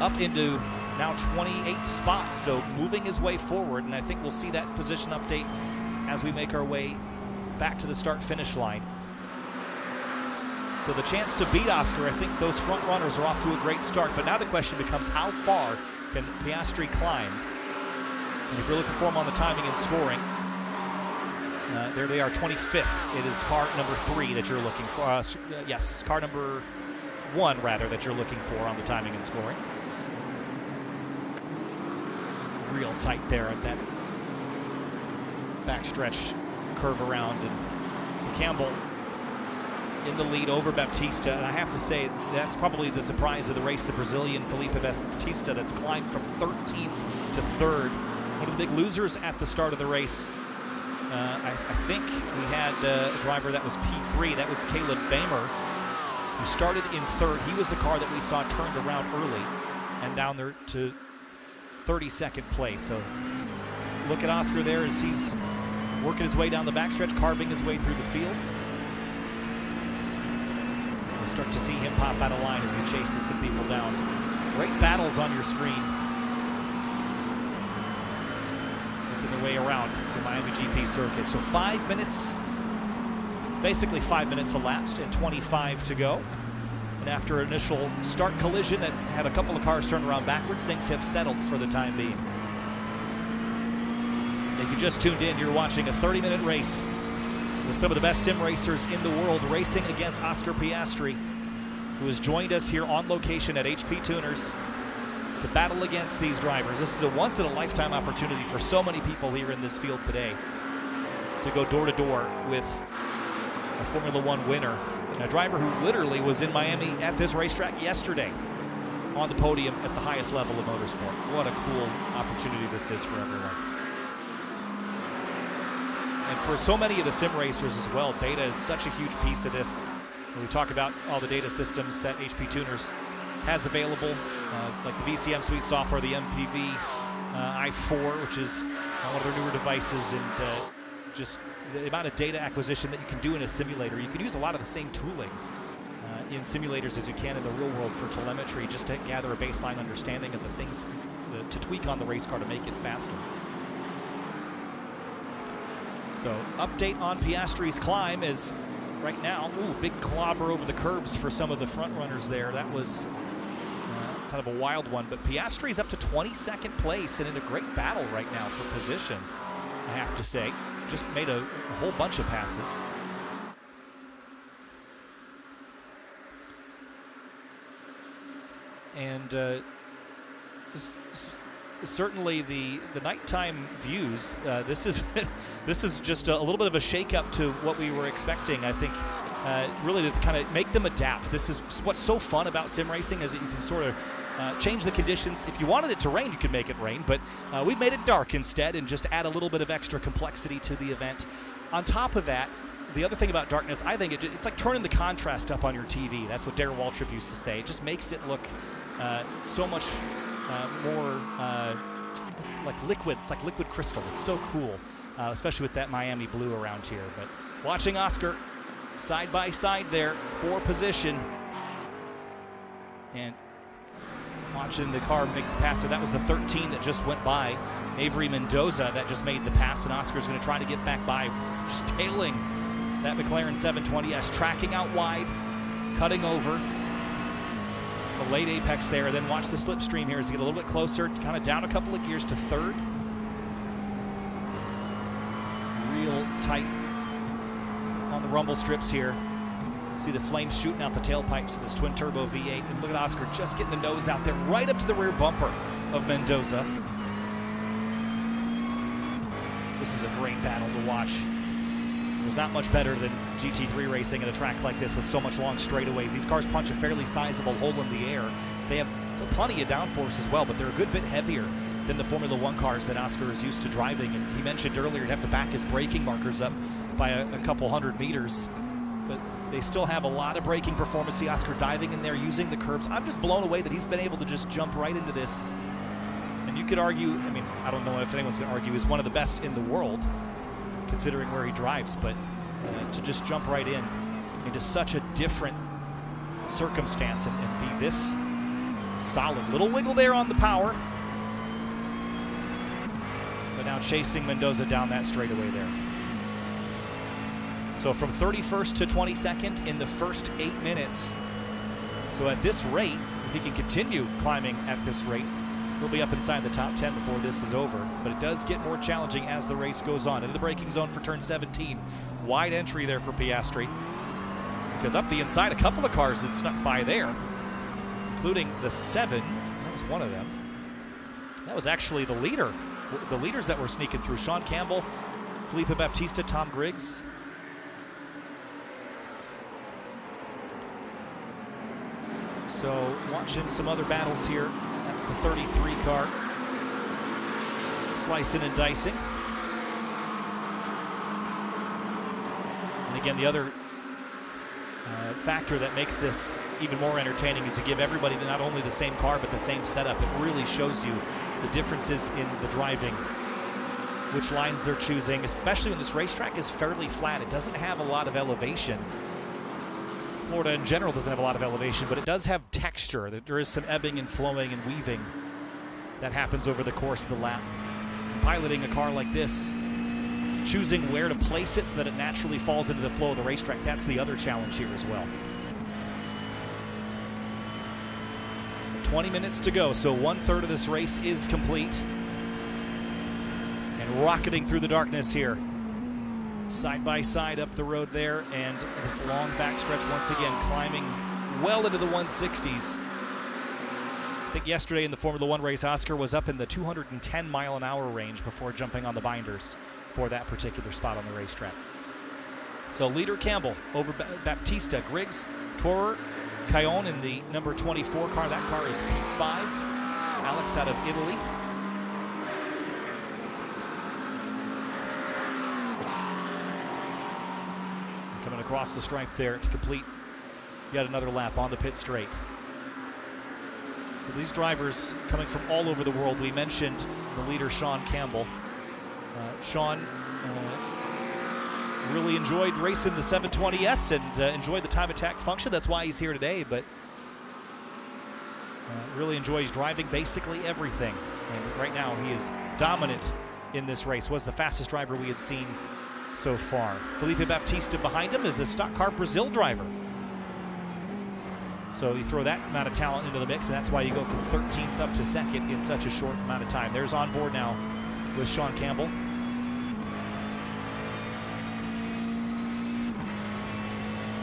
up into now 28 spots. So moving his way forward, and I think we'll see that position update as we make our way back to the start-finish line. So the chance to beat Oscar, I think those front runners are off to a great start. But now the question becomes, how far can Piastri climb? And if you're looking for him on the timing and scoring, there they are, 25th. It is car number 3 that you're looking for. Yes, car number 1, rather, that you're looking for on the timing and scoring. Real tight there at that backstretch curve around. And so Campbell in the lead over Baptista, and I have to say that's probably the surprise of the race, the Brazilian Felipe Baptista that's climbed from 13th to 3rd. One of the big losers at the start of the race. I think we had a driver that was P3, that was Caleb Bamer, who started in 3rd. He was the car that we saw turned around early and down there to 32nd place. So look at Oscar there as he's working his way down the backstretch, carving his way through the field. We'll start to see him pop out of line as he chases some people down. Great battles on your screen. Making their way around the Miami GP circuit. So 5 minutes, basically 5 minutes elapsed and 25 to go. And after an initial start collision that had a couple of cars turned around backwards, things have settled for the time being. If you just tuned in, you're watching a 30-minute race with some of the best sim racers in the world racing against Oscar Piastri, who has joined us here on location at HPTuners to battle against these drivers. This is a once-in-a-lifetime opportunity for so many people here in this field today to go door-to-door with a Formula One winner, and a driver who literally was in Miami at this racetrack yesterday on the podium at the highest level of motorsport. What a cool opportunity this is for everyone. And for so many of the sim racers as well, data is such a huge piece of this. When we talk about all the data systems that HPTuners has available, like the VCM Suite software, the MPV i4, which is one of their newer devices, and just the amount of data acquisition that you can do in a simulator. You can use a lot of the same tooling in simulators as you can in the real world for telemetry, just to gather a baseline understanding of the things to tweak on the race car to make it faster. So update on Piastri's climb is right now, big clobber over the curbs for some of the front runners there. That was kind of a wild one, but Piastri's up to 22nd place and in a great battle right now for position, I have to say. Just made a whole bunch of passes. And certainly the nighttime views, this is just a little bit of a shake-up to what we were expecting, I think, really to kind of make them adapt. This is what's so fun about sim racing, is that you can sort of change the conditions. If you wanted it to rain, you could make it rain, but we've made it dark instead and just add a little bit of extra complexity to the event. On top of that, the other thing about darkness, I think it's like turning the contrast up on your TV. That's what Darren Waltrip used to say. It just makes it look so much more it's like liquid. It's like liquid crystal. It's so cool, especially with that Miami blue around here. But watching Oscar side by side there for position, and watching the car make the pass. So that was the 13 that just went by. Avery Mendoza that just made the pass, and Oscar's going to try to get back by, just tailing that McLaren 720S, tracking out wide, cutting over the late apex there. Then watch the slipstream here as he get a little bit closer, kind of down a couple of gears to 3rd. Real tight on the rumble strips here. See the flames shooting out the tailpipes of this twin turbo V8. And look at Oscar just getting the nose out there right up to the rear bumper of Mendoza. This is a great battle to watch. There's not much better than GT3 racing at a track like this with so much long straightaways. These cars punch a fairly sizable hole in the air. They have plenty of downforce as well, but they're a good bit heavier than the Formula One cars that Oscar is used to driving. And he mentioned earlier he'd have to back his braking markers up by a couple hundred meters. But they still have a lot of braking performance. See Oscar diving in there, using the curbs. I'm just blown away that he's been able to just jump right into this. And you could argue, I mean, I don't know if anyone's going to argue, he's one of the best in the world, considering where he drives, but to just jump right in into such a different circumstance and be this solid. Little wiggle there on the power. But now chasing Mendoza down that straightaway there. So from 31st to 22nd in the first 8 minutes. So at this rate, if he can continue climbing at this rate, he'll be up inside the top 10 before this is over. But it does get more challenging as the race goes on. Into the braking zone for turn 17. Wide entry there for Piastri. Because up the inside, a couple of cars that snuck by there, including the 7. That was one of them. That was actually the leader. The leaders that were sneaking through. Sean Campbell, Felipe Baptista, Tom Griggs. So watching some other battles here. That's the 33 car. Slicing and dicing. And again, the other factor that makes this even more entertaining is to give everybody not only the same car but the same setup. It really shows you the differences in the driving, which lines they're choosing, especially when this racetrack is fairly flat. It doesn't have a lot of elevation. Florida in general doesn't have a lot of elevation, but it does have texture. There is some ebbing and flowing and weaving that happens over the course of the lap. Piloting a car like this, choosing where to place it so that it naturally falls into the flow of the racetrack, that's the other challenge here as well. 20 minutes to go, so 1/3 of this race is complete. And rocketing through the darkness here. Side by side up the road there, and this long backstretch once again climbing well into the 160s. I think yesterday in the Formula One race, Oscar was up in the 210 mile an hour range before jumping on the binders for that particular spot on the racetrack. So leader Campbell over Baptista, Griggs, Tourer, Caillon in the number 24 car. That car is P5. Alex out of Italy. Coming across the stripe there to complete yet another lap on the pit straight. So these drivers coming from all over the world. We mentioned the leader, Sean Campbell. Sean really enjoyed racing the 720S and enjoyed the time attack function. That's why he's here today, but really enjoys driving basically everything. And right now he is dominant in this race. Was the fastest driver we had seen so far. Felipe Baptista behind him is a stock car Brazil driver. So you throw that amount of talent into the mix, and that's why you go from 13th up to 2nd in such a short amount of time. There's on board now with Sean Campbell.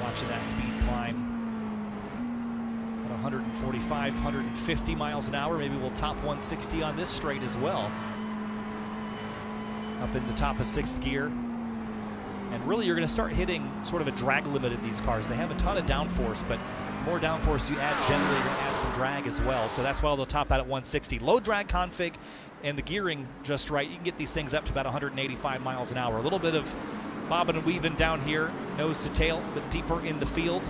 Watching that speed climb at 145, 150 miles an hour. Maybe we'll top 160 on this straight as well. Up in the top of 6th gear. And really you're going to start hitting sort of a drag limit in these cars. They have a ton of downforce, but the more downforce you add, generally you add some drag as well. So that's why they'll top out at 160. Low drag config and the gearing just right. You can get these things up to about 185 miles an hour. A little bit of bobbing and weaving down here, nose to tail, but deeper in the field.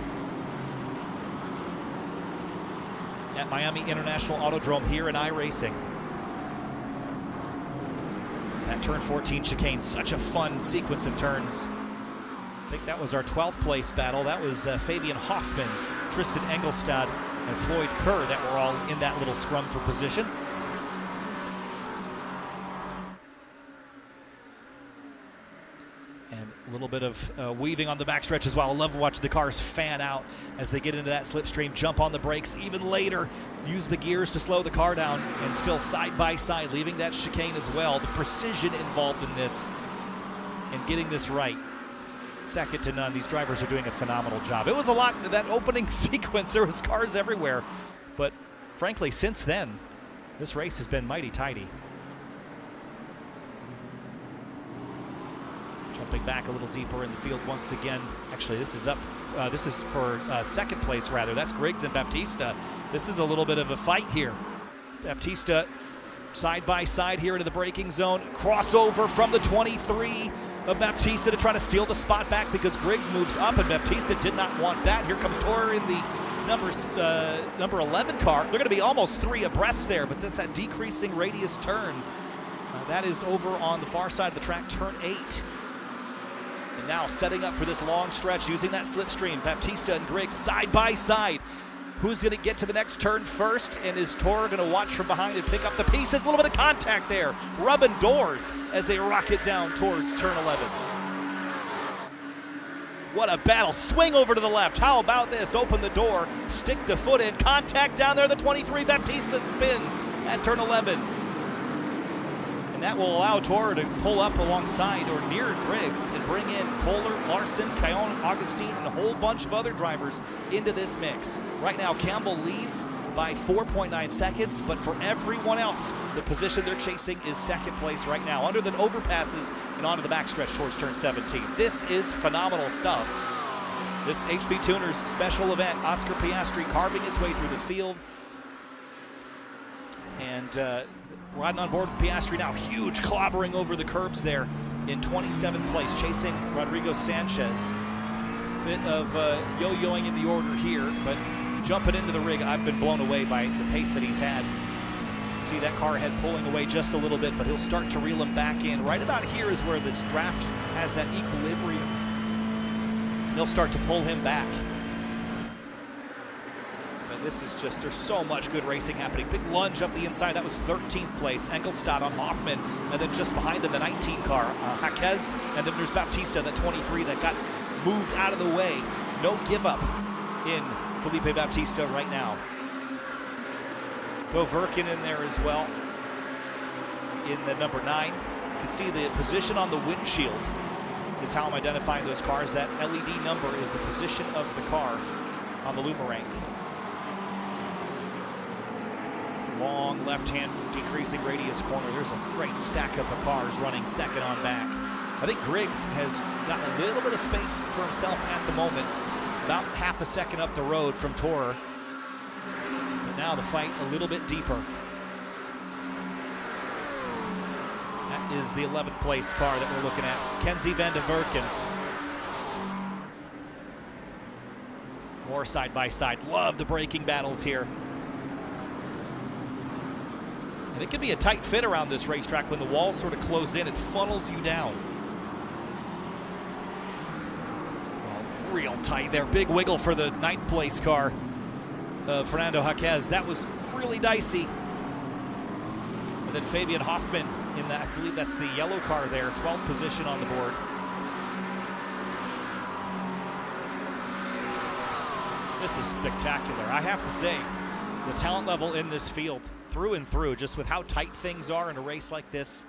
At Miami International Autodrome here in iRacing. That turn 14 chicane, such a fun sequence of turns. I think that was our 12th place battle. That was Fabian Hoffman, Tristan Engelstad, and Floyd Kerr that were all in that little scrum for position. And a little bit of weaving on the backstretch as well. I love watching the cars fan out as they get into that slipstream, jump on the brakes even later, use the gears to slow the car down, and still side by side, leaving that chicane as well. The precision involved in this and getting this right, second to none. These drivers are doing a phenomenal job. It was a lot in that opening sequence. There was cars everywhere, but frankly, since then, this race has been mighty tidy. Jumping back a little deeper in the field once again. Actually, this is up. This is for 2nd place, rather. That's Griggs and Baptista. This is a little bit of a fight here. Baptista side by side here into the braking zone. Crossover from the 23 of Baptista to try to steal the spot back because Griggs moves up and Baptista did not want that. Here comes Tourer in the number 11 car. They're going to be almost 3 abreast there, but that's that decreasing radius turn. That is over on the far side of the track, turn 8. And now setting up for this long stretch using that slipstream. Baptista and Griggs side by side. Who's going to get to the next turn first? And is Tor going to watch from behind and pick up the pace? There's a little bit of contact there. Rubbing doors as they rocket down towards turn 11. What a battle. Swing over to the left. How about this? Open the door. Stick the foot in. Contact down there. The 23. Baptista spins at turn 11. And that will allow Tor to pull up alongside or near Griggs and bring in Kohler, Larson, Cajon, Augustine, and a whole bunch of other drivers into this mix. Right now, Campbell leads by 4.9 seconds, but for everyone else, the position they're chasing is second place right now, under the overpasses and onto the backstretch towards turn 17. This is phenomenal stuff. This HPTuners special event, Oscar Piastri carving his way through the field. And riding on board with Piastri now, huge clobbering over the curbs there in 27th place, chasing Rodrigo Sanchez. Bit of yo-yoing in the order here, but jumping into the rig, I've been blown away by the pace that he's had. See that car ahead pulling away just a little bit, but he'll start to reel him back in. Right about here is where this draft has that equilibrium. They'll start to pull him back. But this is just, there's so much good racing happening. Big lunge up the inside. That was 13th place. Engelstad on Hoffman, and then just behind him, the 19 car, Jaquez, and then there's Baptista, the 23, that got moved out of the way. No give up in Felipe Baptista right now. Go Verkin in there as well in the number 9. You can see the position on the windshield is how I'm identifying those cars. That LED number is the position of the car on the Lumarank. It's long left-hand decreasing radius corner. There's a great stack up of cars running second on back. I think Griggs has gotten a little bit of space for himself at the moment. About half a second up the road from Tor. But now the fight a little bit deeper. That is the 11th place car that we're looking at. Kenzie van de Verken. More side by side. Love the braking battles here. And it can be a tight fit around this racetrack when the walls sort of close in. It funnels you down. Real tight there. Big wiggle for the 9th place car, Fernando Jaquez. That was really dicey. And then Fabian Hoffman in that, I believe that's the yellow car there, 12th position on the board. This is spectacular. I have to say, the talent level in this field, through and through, just with how tight things are in a race like this,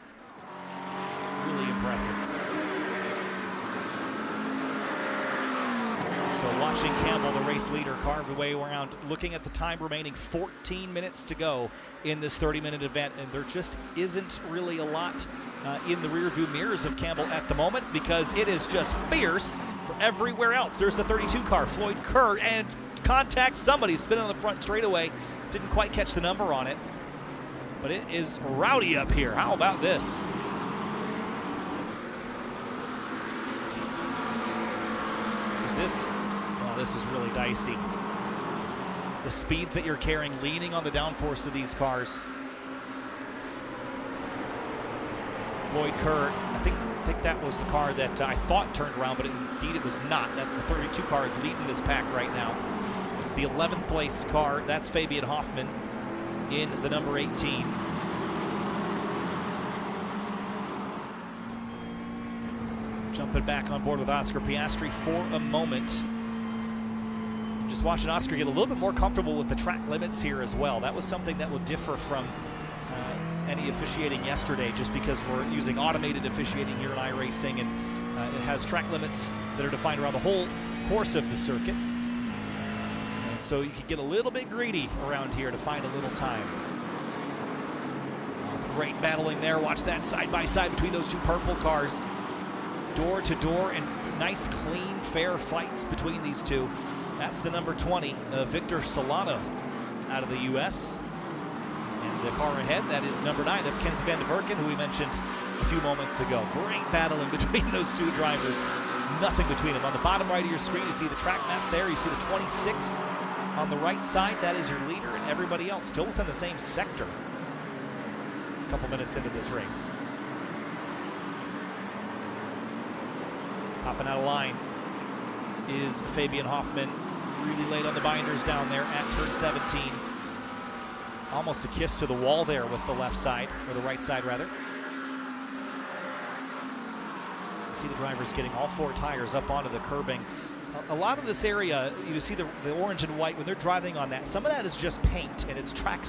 really impressive. So watching Campbell, the race leader, carve away around, looking at the time remaining, 14 minutes to go in this 30-minute event, and there just isn't really a lot in the rearview mirrors of Campbell at the moment, because it is just fierce for everywhere else. There's the 32 car, Floyd Kerr, and contact somebody spinning on the front straightaway. Didn't quite catch the number on it, but it is rowdy up here. How about this? This is really dicey. The speeds that you're carrying, leaning on the downforce of these cars. Floyd Kerr, I think that was the car that I thought turned around, but indeed it was not. That the 32 car is leading this pack right now. The 11th place car, that's Fabian Hoffman in the number 18. Jumping back on board with Oscar Piastri for a moment. Just watching Oscar get a little bit more comfortable with the track limits here as well. That was something that will differ from any officiating yesterday, just because we're using automated officiating here in iRacing, and it has track limits that are defined around the whole course of the circuit. And so you can get a little bit greedy around here to find a little time. Great battling there. Watch that side by side between those two purple cars. Door to door, and nice, clean, fair fights between these two. That's the number 20, Victor Solano out of the U.S. And the car ahead, that is number 9. That's Kenzie van de Verken, who we mentioned a few moments ago. Great battling between those two drivers. Nothing between them. On the bottom right of your screen, you see the track map there. You see the 26 on the right side. That is your leader, and everybody else still within the same sector. A couple minutes into this race. Popping out of line is Fabian Hoffman. Really late on the binders down there at turn 17. Almost a kiss to the wall there with the left side, or the right side rather. You see the drivers getting all 4 tires up onto the curbing. A lot of this area, you see the orange and white, when they're driving on that, some of that is just paint and it's track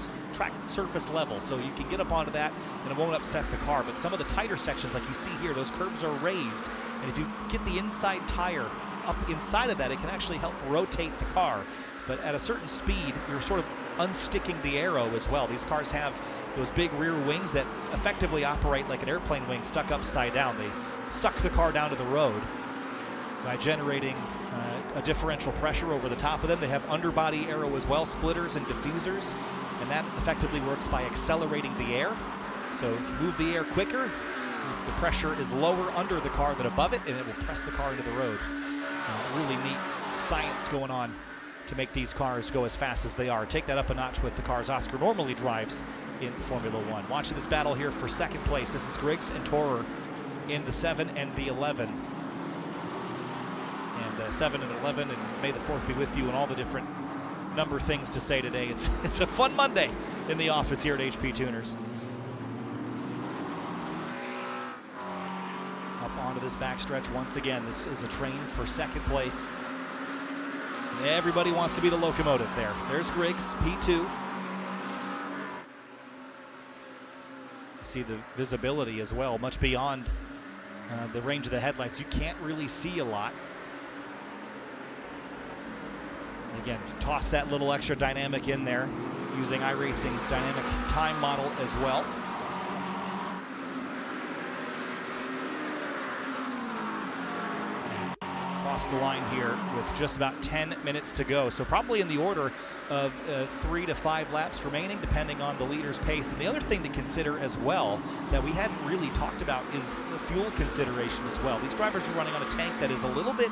surface level, so you can get up onto that and it won't upset the car. But some of the tighter sections, like you see here, those curbs are raised, and if you get the inside tire up inside of that, it can actually help rotate the car. But at a certain speed, you're sort of unsticking the aero as well. These cars have those big rear wings that effectively operate like an airplane wing stuck upside down. They suck the car down to the road by generating a differential pressure over the top of them. They have underbody aero as well, splitters and diffusers, and that effectively works by accelerating the air. So if you move the air quicker, the pressure is lower under the car than above it, and it will press the car into the road. Really neat science going on to make these cars go as fast as they are. Take that up a notch with the cars Oscar normally drives in Formula One. Watching this battle here for second place. This is Griggs and Torer in the 7 and the 11. And 7 and 11, and may the 4th be with you, and all the different number things to say today. It's a fun Monday in the office here at HPTuners. Up onto this backstretch once again. This is a train for second place. And everybody wants to be the locomotive there. There's Griggs, P2. You see the visibility as well, much beyond the range of the headlights. You can't really see a lot. And again, toss that little extra dynamic in there using iRacing's dynamic time model as well. Across the line here with just about 10 minutes to go. So probably in the order of 3 to 5 laps remaining, depending on the leader's pace. And the other thing to consider as well that we hadn't really talked about is the fuel consideration as well. These drivers are running on a tank that is a little bit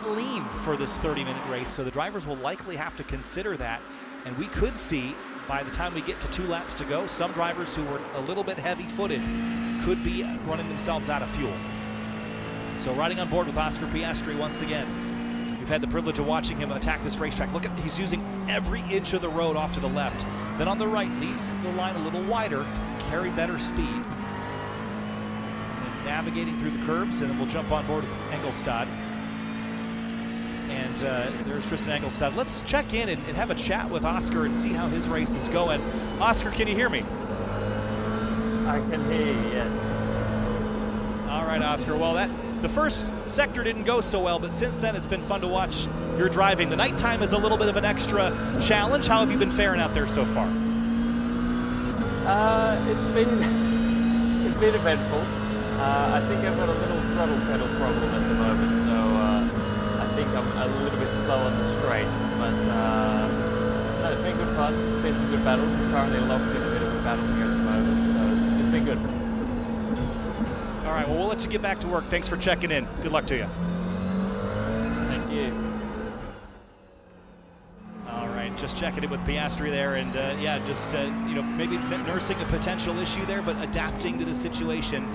lean for this 30-minute race, so the drivers will likely have to consider that. And we could see, by the time we get to 2 laps to go, some drivers who were a little bit heavy-footed could be running themselves out of fuel. So riding on board with Oscar Piastri once again. We've had the privilege of watching him attack this racetrack. Look at, he's using every inch of the road off to the left. Then on the right, leaves the line a little wider to carry better speed. And navigating through the curbs, and then we'll jump on board with Engelstad. And there's Tristan Engelstad. Let's check in and have a chat with Oscar and see how his race is going. Oscar, can you hear me? I can hear you, yes. All right, Oscar. Well, the first sector didn't go so well, but since then it's been fun to watch your driving. The nighttime is a little bit of an extra challenge. How have you been faring out there so far? It's been eventful. I think I've got a little throttle pedal problem at the moment, so I think I'm a little bit slow on the straights, but no, it's been good fun. It's been some good battles. We're currently locked in a bit of a battle here at the moment, so it's been good. All right, well, we'll let you get back to work. Thanks for checking in. Good luck to you. Thank you. All right, just checking in with Piastri there, and maybe nursing a potential issue there, but adapting to the situation,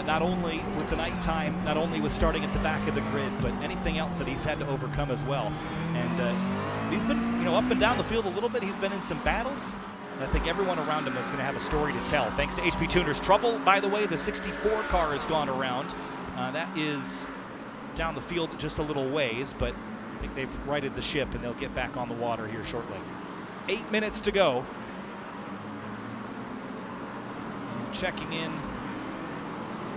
not only with the nighttime, not only with starting at the back of the grid, but anything else that he's had to overcome as well. And he's been, up and down the field a little bit. He's been in some battles. And I think everyone around him is going to have a story to tell. Thanks to HPTuners. Trouble, by the way, the 64 car has gone around. That is down the field just a little ways, but I think they've righted the ship and they'll get back on the water here shortly. 8 minutes to go. Checking in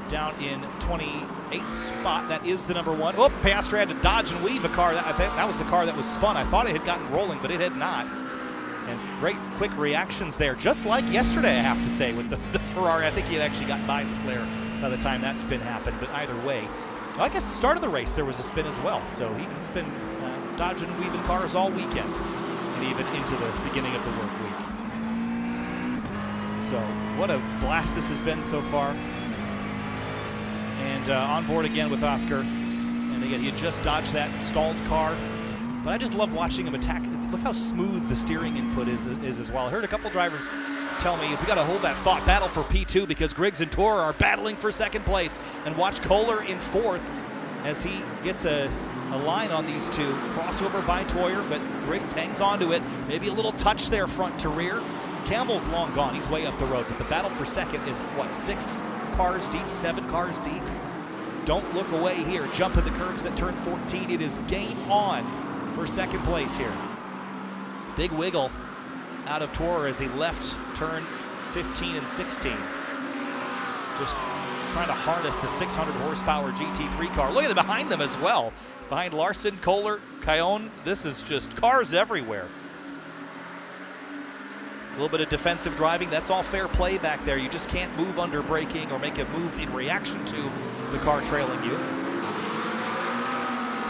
down in 28th spot. That is the number 1. Oh, Piastri had to dodge and weave a car. That was the car that was spun. I thought it had gotten rolling, but it had not. And great quick reactions there, just like yesterday, I have to say, with the Ferrari. I think he had actually gotten by Leclerc by the time that spin happened, but either way. Well, I guess the start of the race there was a spin as well, so he's been dodging and weaving cars all weekend and even into the beginning of the work week. So what a blast this has been so far. And on board again with Oscar. And again, he had just dodged that stalled car. But I just love watching him attack. Look how smooth the steering input is as well. I heard a couple drivers tell me is we got to hold that thought battle for P2 because Griggs and Torer are battling for second place. And watch Kohler in 4th. as he gets a line on these two. Crossover by Toyer, but Griggs hangs on to it. Maybe a little touch there front to rear. Campbell's long gone. He's way up the road, but the battle for second is, what, 6 cars deep, 7 cars deep? Don't look away here. Jump in the curbs at turn 14. It is game on for second place here. Big wiggle out of Toyer as he left turn 15 and 16. Just trying to harness the 600 horsepower GT3 car. Look at them behind them as well. Behind Larson, Kohler, Cajon. This is just cars everywhere. A little bit of defensive driving. That's all fair play back there. You just can't move under braking or make a move in reaction to the car trailing you.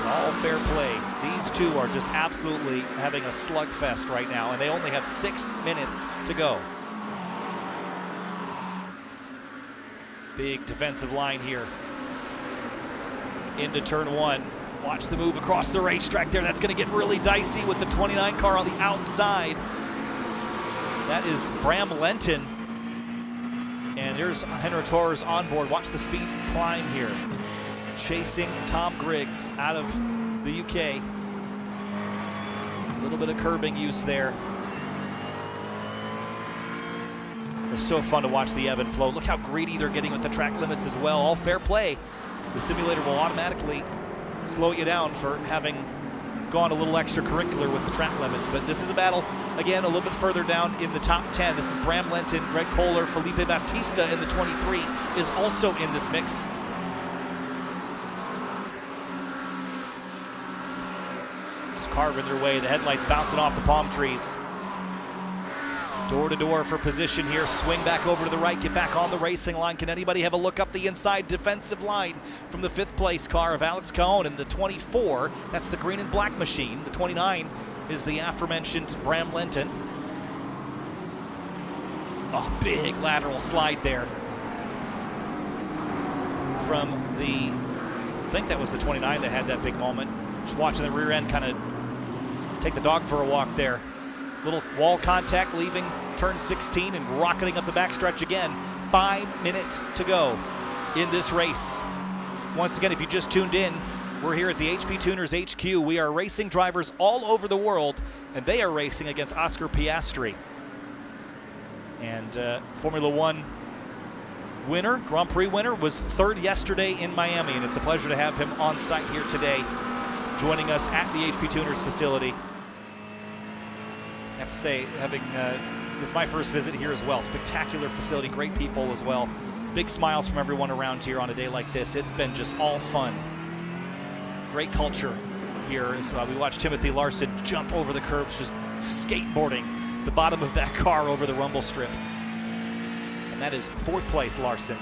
All fair play. These two are just absolutely having a slugfest right now, and they only have 6 minutes to go. Big defensive line here into turn 1. Watch the move across the racetrack there. That's going to get really dicey with the 29 car on the outside. That is Bram Lenton. And here's Henrik Toyer's onboard. Watch the speed climb here. Chasing Tom Griggs out of the UK. A little bit of curbing use there. It's so fun to watch the ebb and flow. Look how greedy they're getting with the track limits as well. All fair play. The simulator will automatically slow you down for having gone a little extracurricular with the track limits. But this is a battle, again, a little bit further down in the top 10. This is Bram Lenton, Greg Kohler, Felipe Baptista in the 23 is also in this mix. Just carving their way. The headlights bouncing off the palm trees. Door to door for position here. Swing back over to the right, get back on the racing line. Can anybody have a look up the inside defensive line from the 5th place car of Alex Cajon in the 24? That's the green and black machine. The 29 is the aforementioned Bram Lenton. Oh, big lateral slide there from the, I think that was the 29 that had that big moment. Just watching the rear end kind of take the dog for a walk there. Little wall contact leaving turn 16 and rocketing up the backstretch again. 5 minutes to go in this race. Once again, if you just tuned in, we're here at the HPTuners HQ. We are racing drivers all over the world, and they are racing against Oscar Piastri. And Formula One winner, Grand Prix winner, was 3rd yesterday in Miami, and it's a pleasure to have him on site here today, joining us at the HPTuners facility. I have to say, this is my first visit here as well. Spectacular facility, great people as well. Big smiles from everyone around here on a day like this. It's been just all fun. Great culture here as well. We watched Timothy Larson jump over the curbs, just skateboarding the bottom of that car over the rumble strip. And that is 4th place Larson.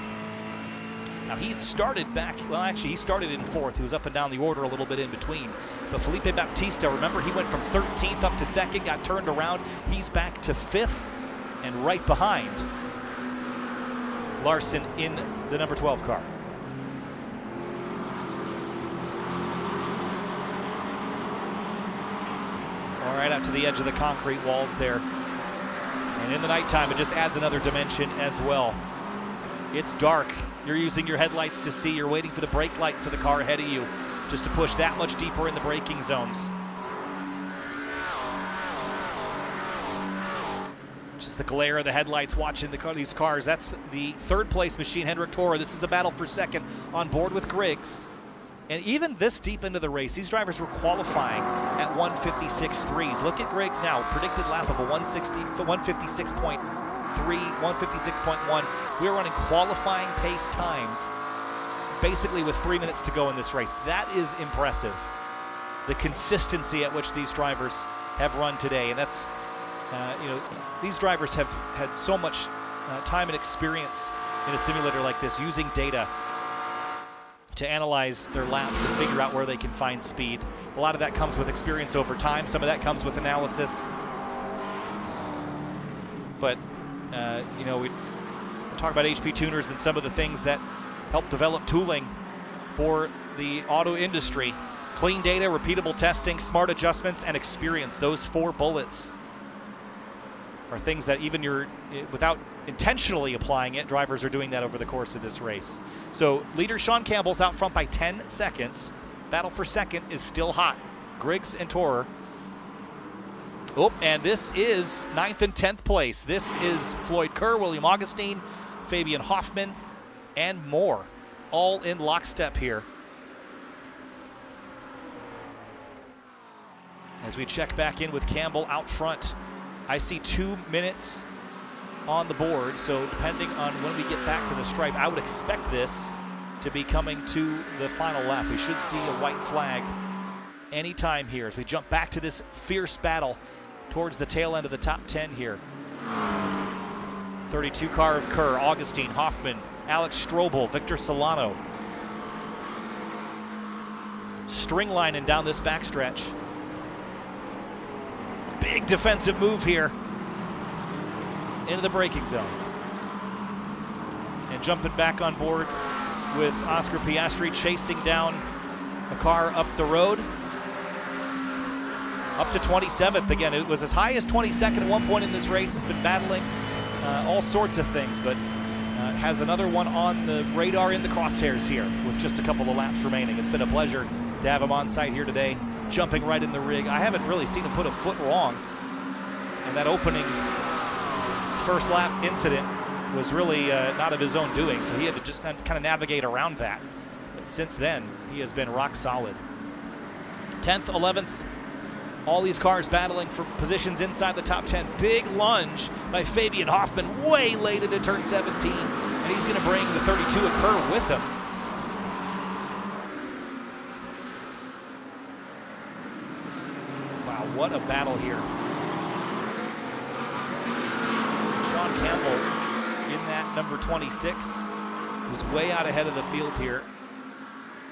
Now he had started back, well actually he started in 4th. He was up and down the order a little bit in between. But Felipe Baptista, remember he went from 13th up to 2nd, got turned around. He's back to 5th and right behind Larson in the number 12 car. All right, out to the edge of the concrete walls there. And in the nighttime, it just adds another dimension as well. It's dark. You're using your headlights to see. You're waiting for the brake lights of the car ahead of you just to push that much deeper in the braking zones. Just the glare of the headlights watching these cars. That's the 3rd place machine, Henrik Toyer. This is the battle for 2nd on board with Griggs. And even this deep into the race, these drivers were qualifying at 156.3s. Look at Griggs now, predicted lap of a 156.3, 156.1. We are running qualifying pace times basically with 3 minutes to go in this race. That is impressive. The consistency at which these drivers have run today. And that's, these drivers have had so much time and experience in a simulator like this, using data to analyze their laps and figure out where they can find speed. A lot of that comes with experience over time. Some of that comes with analysis. But, we talk about HPTuners and some of the things that help develop tooling for the auto industry. Clean data, repeatable testing, smart adjustments, and experience. Those 4 bullets. are things that even without intentionally applying it, drivers are doing that over the course of this race. So leader Sean Campbell's out front by 10 seconds. Battle for second is still hot. Griggs and Toorer. Oh, and this is 9th and 10th place. This is Floyd Kerr, William Augustine, Fabian Hoffman, and more, all in lockstep here. As we check back in with Campbell out front, I see 2 minutes on the board, so depending on when we get back to the stripe, I would expect this to be coming to the final lap. We should see a white flag anytime here as we jump back to this fierce battle towards the tail end of the top 10 here. 32 car of Kerr, Augustine, Hoffman, Alex Strobel, Victor Solano. String lining down this backstretch. Big defensive move here into the braking zone. And jumping back on board with Oscar Piastri chasing down the car up the road. Up to 27th again. It was as high as 22nd at one point in this race. Has been battling all sorts of things, but has another one on the radar in the crosshairs here with just a couple of laps remaining. It's been a pleasure to have him on site here today, jumping right in the rig. I haven't really seen him put a foot wrong, and that opening first lap incident was really not of his own doing, so he had to just kind of navigate around that. But since then, he has been rock solid. 10th, 11th, all these cars battling for positions inside the top 10. Big lunge by Fabian Hoffman way late into turn 17, and he's going to bring the 32 of Kerr with him. Wow, what a battle here. Sean Campbell in that number 26 was way out ahead of the field here.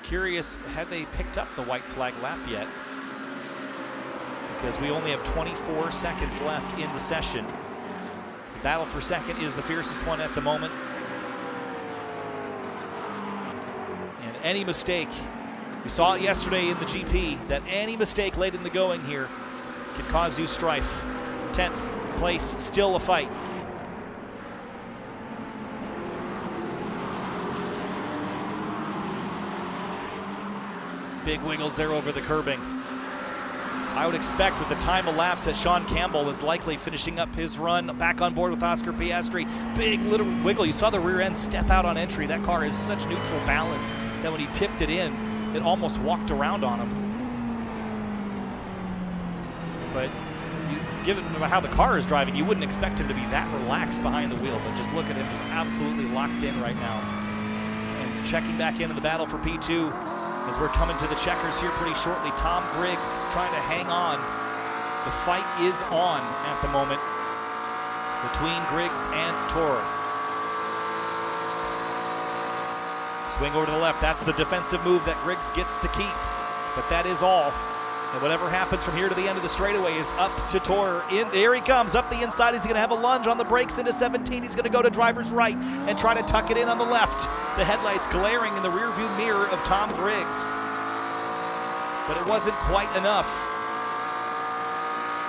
Curious, had they picked up the white flag lap yet? Because we only have 24 seconds left in the session. The battle for second is the fiercest one at the moment. And any mistake, we saw it yesterday in the GP, that any mistake late in the going here could cause you strife. 10th place, still a fight. Big wiggles there over the curbing. I would expect with the time elapsed that Sean Campbell is likely finishing up his run back on board with Oscar Piastri. Big little wiggle. You saw the rear end step out on entry. That car has such neutral balance that when he tipped it in, it almost walked around on him. But given how the car is driving, you wouldn't expect him to be that relaxed behind the wheel. But just look at him, just absolutely locked in right now. And checking back into the battle for P2. As we're coming to the checkers here pretty shortly, Tom Griggs trying to hang on. The fight is on at the moment between Griggs and Toorer. Swing over to the left. That's the defensive move that Griggs gets to keep. But that is all. And whatever happens from here to the end of the straightaway is up to Toorer. There he comes, up the inside. He's going to have a lunge on the brakes into 17. He's going to go to driver's right and try to tuck it in on the left. The headlights glaring in the rearview mirror of Tom Griggs. But it wasn't quite enough.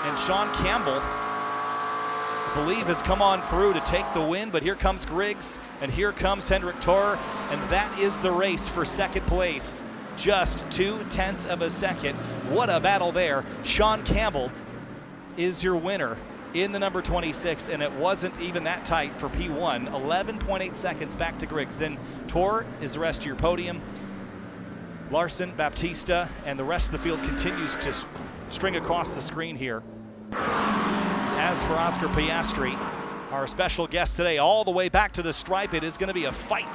And Sean Campbell, I believe, has come on through to take the win. But here comes Griggs, and here comes Hendrik Toorer. And that is the race for second place. Just 0.2 of a second. What a battle there. Sean Campbell is your winner in the number 26, and it wasn't even that tight for P1. 11.8 seconds back to Griggs. Then Toorer is the rest of your podium. Larson, Baptista, and the rest of the field continues to string across the screen here. As for Oscar Piastri, our special guest today, all the way back to the stripe, it is going to be a fight.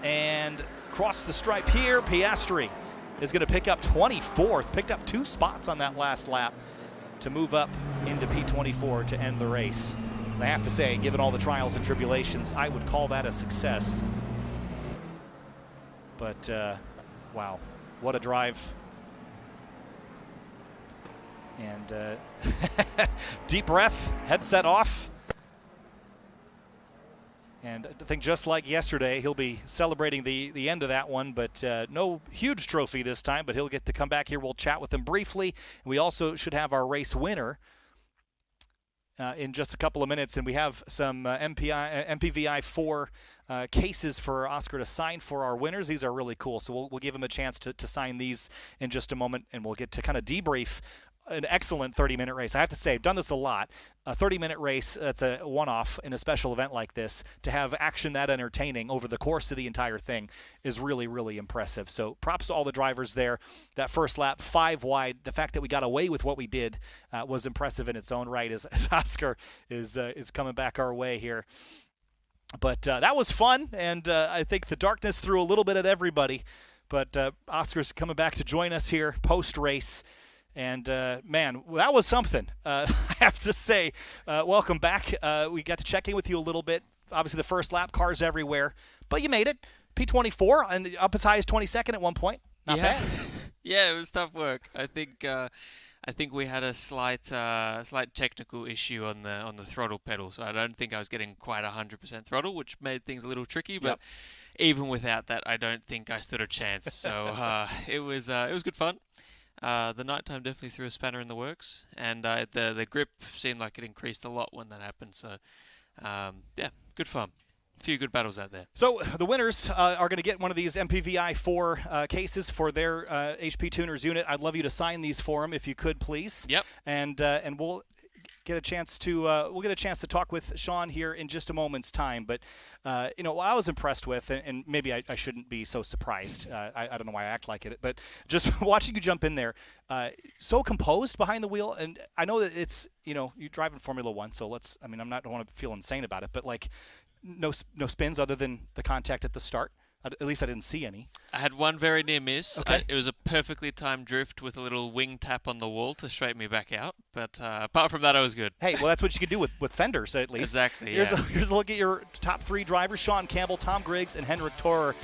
And across the stripe here, Piastri is going to pick up 24th, picked up 2 spots on that last lap to move up into P24 to end the race. And I have to say, given all the trials and tribulations, I would call that a success. But, wow, what a drive. And deep breath, headset off. And I think just like yesterday, he'll be celebrating the end of that one, but no huge trophy this time, but he'll get to come back here. We'll chat with him briefly. And we also should have our race winner in just a couple of minutes, and we have some MPVI 4 cases for Oscar to sign for our winners. These are really cool, so we'll give him a chance to sign these in just a moment, and we'll get to kind of debrief an excellent 30-minute race. I have to say, I've done this a lot. A 30-minute race, that's a one-off in a special event like this. To have action that entertaining over the course of the entire thing is really, really impressive. So props to all the drivers there. That first lap, 5 wide. The fact that we got away with what we did was impressive in its own right as Oscar is coming back our way here. But that was fun, and I think the darkness threw a little bit at everybody. But Oscar's coming back to join us here post-race. And, man, that was something. I have to say, welcome back. We got to check in with you a little bit. Obviously, the first lap, cars everywhere. But you made it. P24 and up as high as 22nd at one point. Not bad. Yeah, it was tough work. I think we had a slight technical issue on the throttle pedal, so I don't think I was getting quite 100% throttle, which made things a little tricky. But even without that, I don't think I stood a chance. So it was good fun. The nighttime definitely threw a spanner in the works, and the grip seemed like it increased a lot when that happened. So, yeah, good fun. A few good battles out there. So the winners are going to get one of these MPVI 4 cases for their HPTuners unit. I'd love you to sign these for them if you could, please. Yep. And we'll get a chance to talk with Sean here in just a moment's time. But you know, what I was impressed with, and maybe I shouldn't be so surprised. I don't know why I act like it, but just watching you jump in there, so composed behind the wheel. And I know that it's, you know, you drive in Formula One, so I don't want to feel insane about it, but like no spins other than the contact at the start. At least I didn't see any. I had one very near miss. Okay. It was a perfectly timed drift with a little wing tap on the wall to straighten me back out. But apart from that, I was good. Hey, well, that's what you could do with fenders, at least. Exactly, Here's a look at your top 3 drivers, Sean Campbell, Tom Griggs, and Henrik Torer.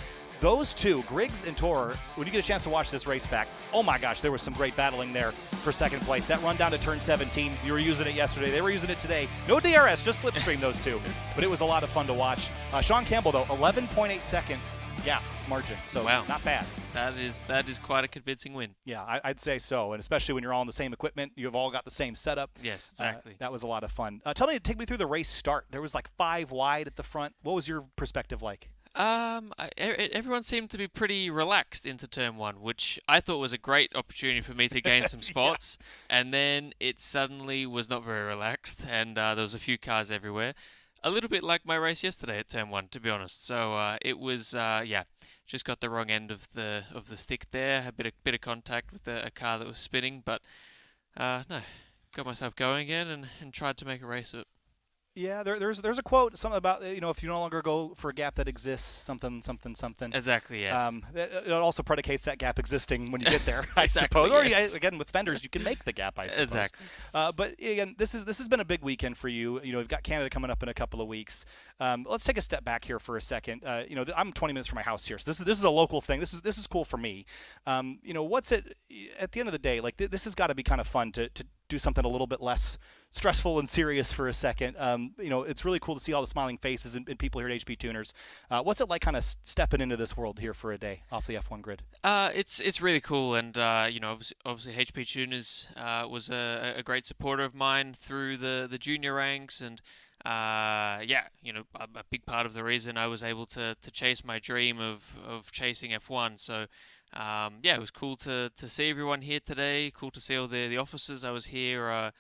Those two, Griggs and Torer, when you get a chance to watch this race back, oh my gosh, there was some great battling there for second place. That run down to turn 17, you were using it yesterday. They were using it today. No DRS, just slipstream those two. But it was a lot of fun to watch. Sean Campbell, though, 11.8 second. Yeah, margin. So wow. Not bad. That is quite a convincing win. Yeah, I'd say so. And especially when you're all on the same equipment, you've all got the same setup. Yes, exactly. That was a lot of fun. Take me through the race start. There was like 5 wide at the front. What was your perspective like? Everyone seemed to be pretty relaxed into turn 1, which I thought was a great opportunity for me to gain some spots. Yeah. And then it suddenly was not very relaxed, and there was a few cars everywhere. A little bit like my race yesterday at turn 1, to be honest. So it was, just got the wrong end of the stick there. A bit of contact with a car that was spinning, but no, got myself going again and tried to make a race of it. Yeah, there's a quote, something about, you know, if you no longer go for a gap that exists, something. Exactly, yes. It also predicates that gap existing when you get there, I Exactly, suppose. yes. Or again, with fenders, you can make the gap, I suppose. Exactly. But again, this has been a big weekend for you. You know, we've got Canada coming up in a couple of weeks. Let's take a step back here for a second. You know, I'm 20 minutes from my house here, so this is a local thing. This is cool for me. You know, what's it at the end of the day? Like this has got to be kind of fun to do something a little bit less stressful and serious for a second. You know, it's really cool to see all the smiling faces and people here at HPTuners. What's it like kind of stepping into this world here for a day off the F1 grid? It's really cool, and you know, obviously HPTuners was a great supporter of mine through the junior ranks, and yeah, you know, a big part of the reason I was able to chase my dream of chasing F1. So yeah, it was cool to see everyone here today. Cool to see all the officers. I was here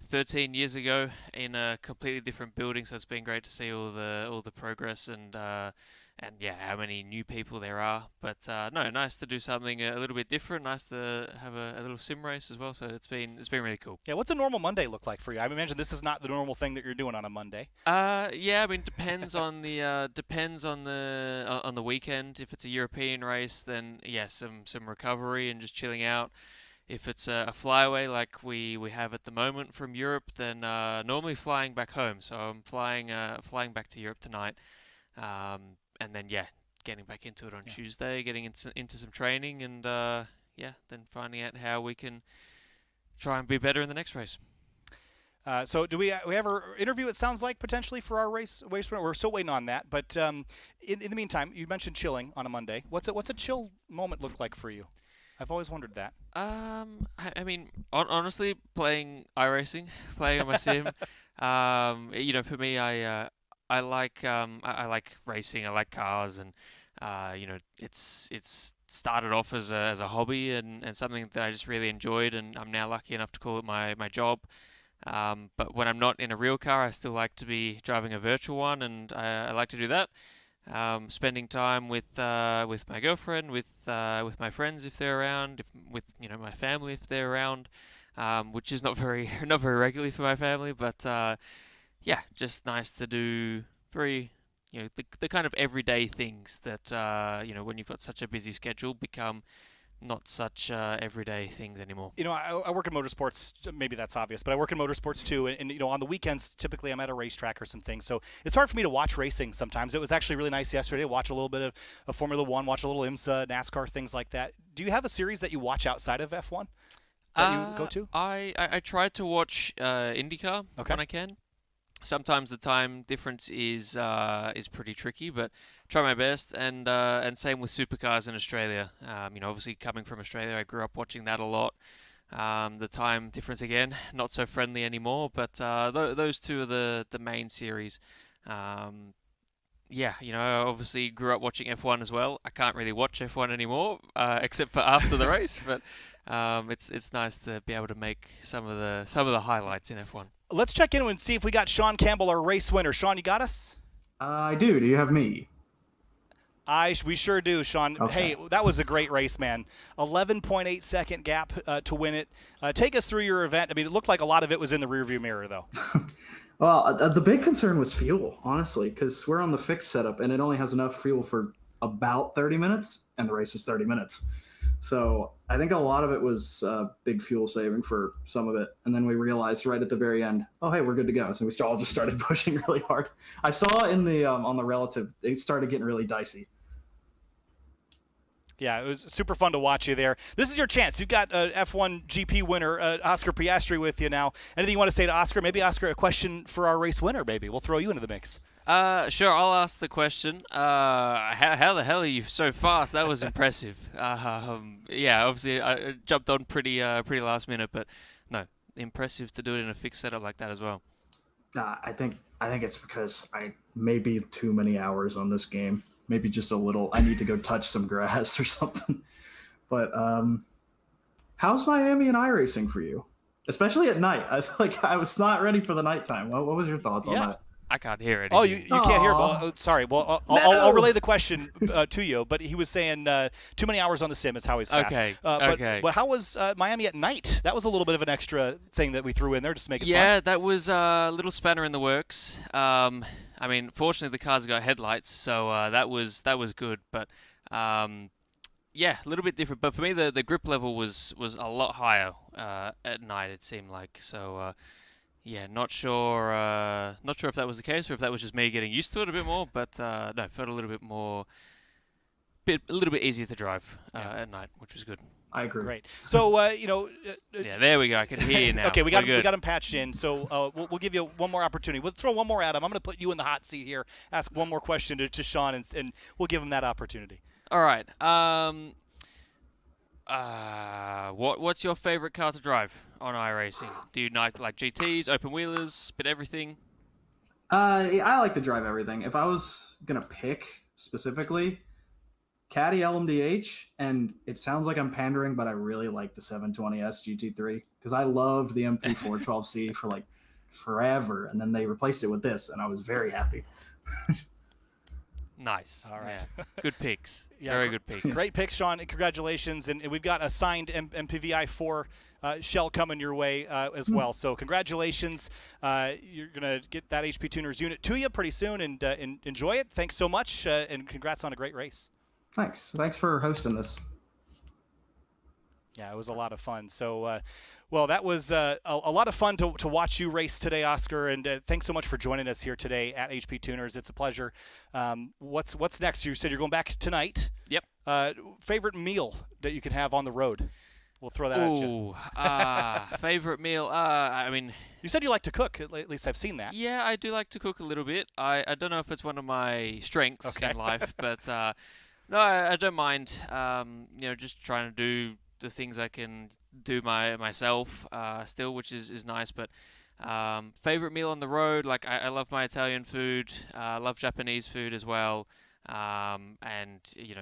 13 years ago in a completely different building, so it's been great to see all the progress and yeah, how many new people there are. But no, nice to do something a little bit different. Nice to have a little sim race as well. So it's been really cool. Yeah, what's a normal Monday look like for you? I imagine this is not the normal thing that you're doing on a Monday. Yeah, I mean, depends on the weekend. If it's a European race, then yeah, some recovery and just chilling out. If it's a flyaway like we have at the moment from Europe, then normally flying back home. So I'm flying back to Europe tonight, and then yeah, getting back into it on Tuesday, getting into some training, and yeah, then finding out how we can try and be better in the next race. So do we have our interview, it sounds like, potentially for our race? We're still waiting on that. But in the meantime, you mentioned chilling on a Monday. What's a chill moment look like for you? I've always wondered that. I mean, honestly, playing iRacing, playing on my sim, For me, I like racing. I like cars, and it's started off as a hobby and something that I just really enjoyed, and I'm now lucky enough to call it my job. But when I'm not in a real car, I still like to be driving a virtual one, and I like to do that. Spending time with my girlfriend, with my friends if they're around, with my family if they're around, which is not very not very regularly for my family, but yeah, just nice to do very the kind of everyday things that when you've got such a busy schedule become not such everyday things anymore. I work in motorsports. Maybe that's obvious, but I work in motorsports too. And on the weekends, typically I'm at a racetrack or something. So it's hard for me to watch racing sometimes. It was actually really nice yesterday to watch a little bit of Formula One, watch a little IMSA, NASCAR, things like that. Do you have a series that you watch outside of F1 that you go to? I try to watch IndyCar when I can. Sometimes the time difference is pretty tricky, but try my best. And same with supercars in Australia. Obviously coming from Australia, I grew up watching that a lot. The time difference again, not so friendly anymore. But those two are the main series. I obviously grew up watching F1 as well. I can't really watch F1 anymore, except for after the race. But it's nice to be able to make some of the highlights in F1. Let's check in and see if we got Sean Campbell, our race winner. Sean, you got us? I do. Do you have me? We sure do, Sean. Okay. Hey, that was a great race, man. 11.8 second gap to win it. Take us through your event. I mean, it looked like a lot of it was in the rearview mirror, though. Well, the big concern was fuel, honestly, because we're on the fixed setup, and it only has enough fuel for about 30 minutes, and the race was 30 minutes. So I think a lot of it was big fuel saving for some of it. And then we realized right at the very end, oh, hey, we're good to go. So we all just started pushing really hard. I saw in the on the relative, it started getting really dicey. Yeah, it was super fun to watch you there. This is your chance. You've got F1 GP winner Oscar Piastri with you now. Anything you want to say to Oscar? Maybe, Oscar, a question for our race winner, maybe. We'll throw you into the mix. Sure, I'll ask the question. How the hell are you so fast? That was impressive. Obviously I jumped on pretty last minute, but no, impressive to do it in a fixed setup like that as well. I think it's because I maybe too many hours on this game. Maybe just a little. I need to go touch some grass or something. But how's Miami and iRacing for you? Especially at night. I was not ready for the nighttime. What was your thoughts on that? I can't hear it. Oh, you can't hear? Well, sorry. Well, I'll relay the question to you. But he was saying too many hours on the sim is how he's fast. Okay. But how was Miami at night? That was a little bit of an extra thing that we threw in there just to make it fun. Yeah, that was a little spanner in the works. I mean, fortunately the car's got headlights, so that was good. But yeah, a little bit different. But for me, the grip level was a lot higher at night. It seemed like so. Yeah, not sure if that was the case or if that was just me getting used to it a bit more. But no, felt a little bit easier to drive at night, which was good. I agree. Great. So yeah, there we go. I can hear you now. Okay, we got him patched in. So we'll give you one more opportunity. We'll throw one more at him. I'm going to put you in the hot seat here. Ask one more question to Sean, and we'll give him that opportunity. All right. What's your favorite car to drive on iRacing? Do you like GTs, open wheelers, bit everything? I like to drive everything. If I was gonna pick specifically, Caddy LMDH, and it sounds like I'm pandering, but I really like the 720S GT3 because I loved the MP412C for like forever, and then they replaced it with this, and I was very happy. Nice. All right. Yeah. Good picks. Yeah, Very good picks. Great picks, Sean, and congratulations. And we've got a signed MPVI 4 shell coming your way as well. So congratulations. You're going to get that HPTuners unit to you pretty soon, and enjoy it. Thanks so much, and congrats on a great race. Thanks for hosting this. Yeah, it was a lot of fun. So, well, that was a lot of fun to watch you race today, Oscar, and thanks so much for joining us here today at HPTuners. It's a pleasure. What's next? You said you're going back tonight. Yep. Favorite meal that you can have on the road? We'll throw that at you. Favorite meal? I mean, you said you like to cook. At least I've seen that. Yeah, I do like to cook a little bit. I don't know if it's one of my strengths in life, but no, I don't mind. Just trying to do the things I can do myself still, which is nice. But Favorite meal on the road, like I love my Italian food. I love Japanese food as well. And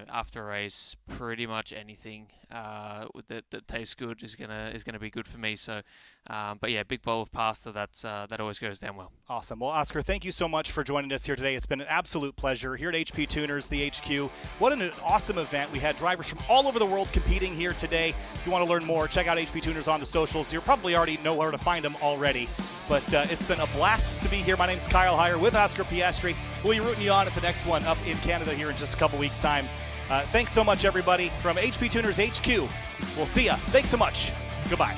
after a race, pretty much anything that tastes good is gonna be good for me. So, but yeah, big bowl of pasta. That always goes down well. Awesome. Well, Oscar, thank you so much for joining us here today. It's been an absolute pleasure here at HP Tuners, the HQ. What an awesome event. We had drivers from all over the world competing here today. If you want to learn more, check out HP Tuners on the socials. You probably already know where to find them already. But it's been a blast to be here. My name's Kyle Heyer with Oscar Piastri. We'll be rooting you on at the next one up in Canada here in just a couple weeks' time. Thanks so much, everybody, from HP Tuners HQ. We'll see ya. Thanks so much. Goodbye.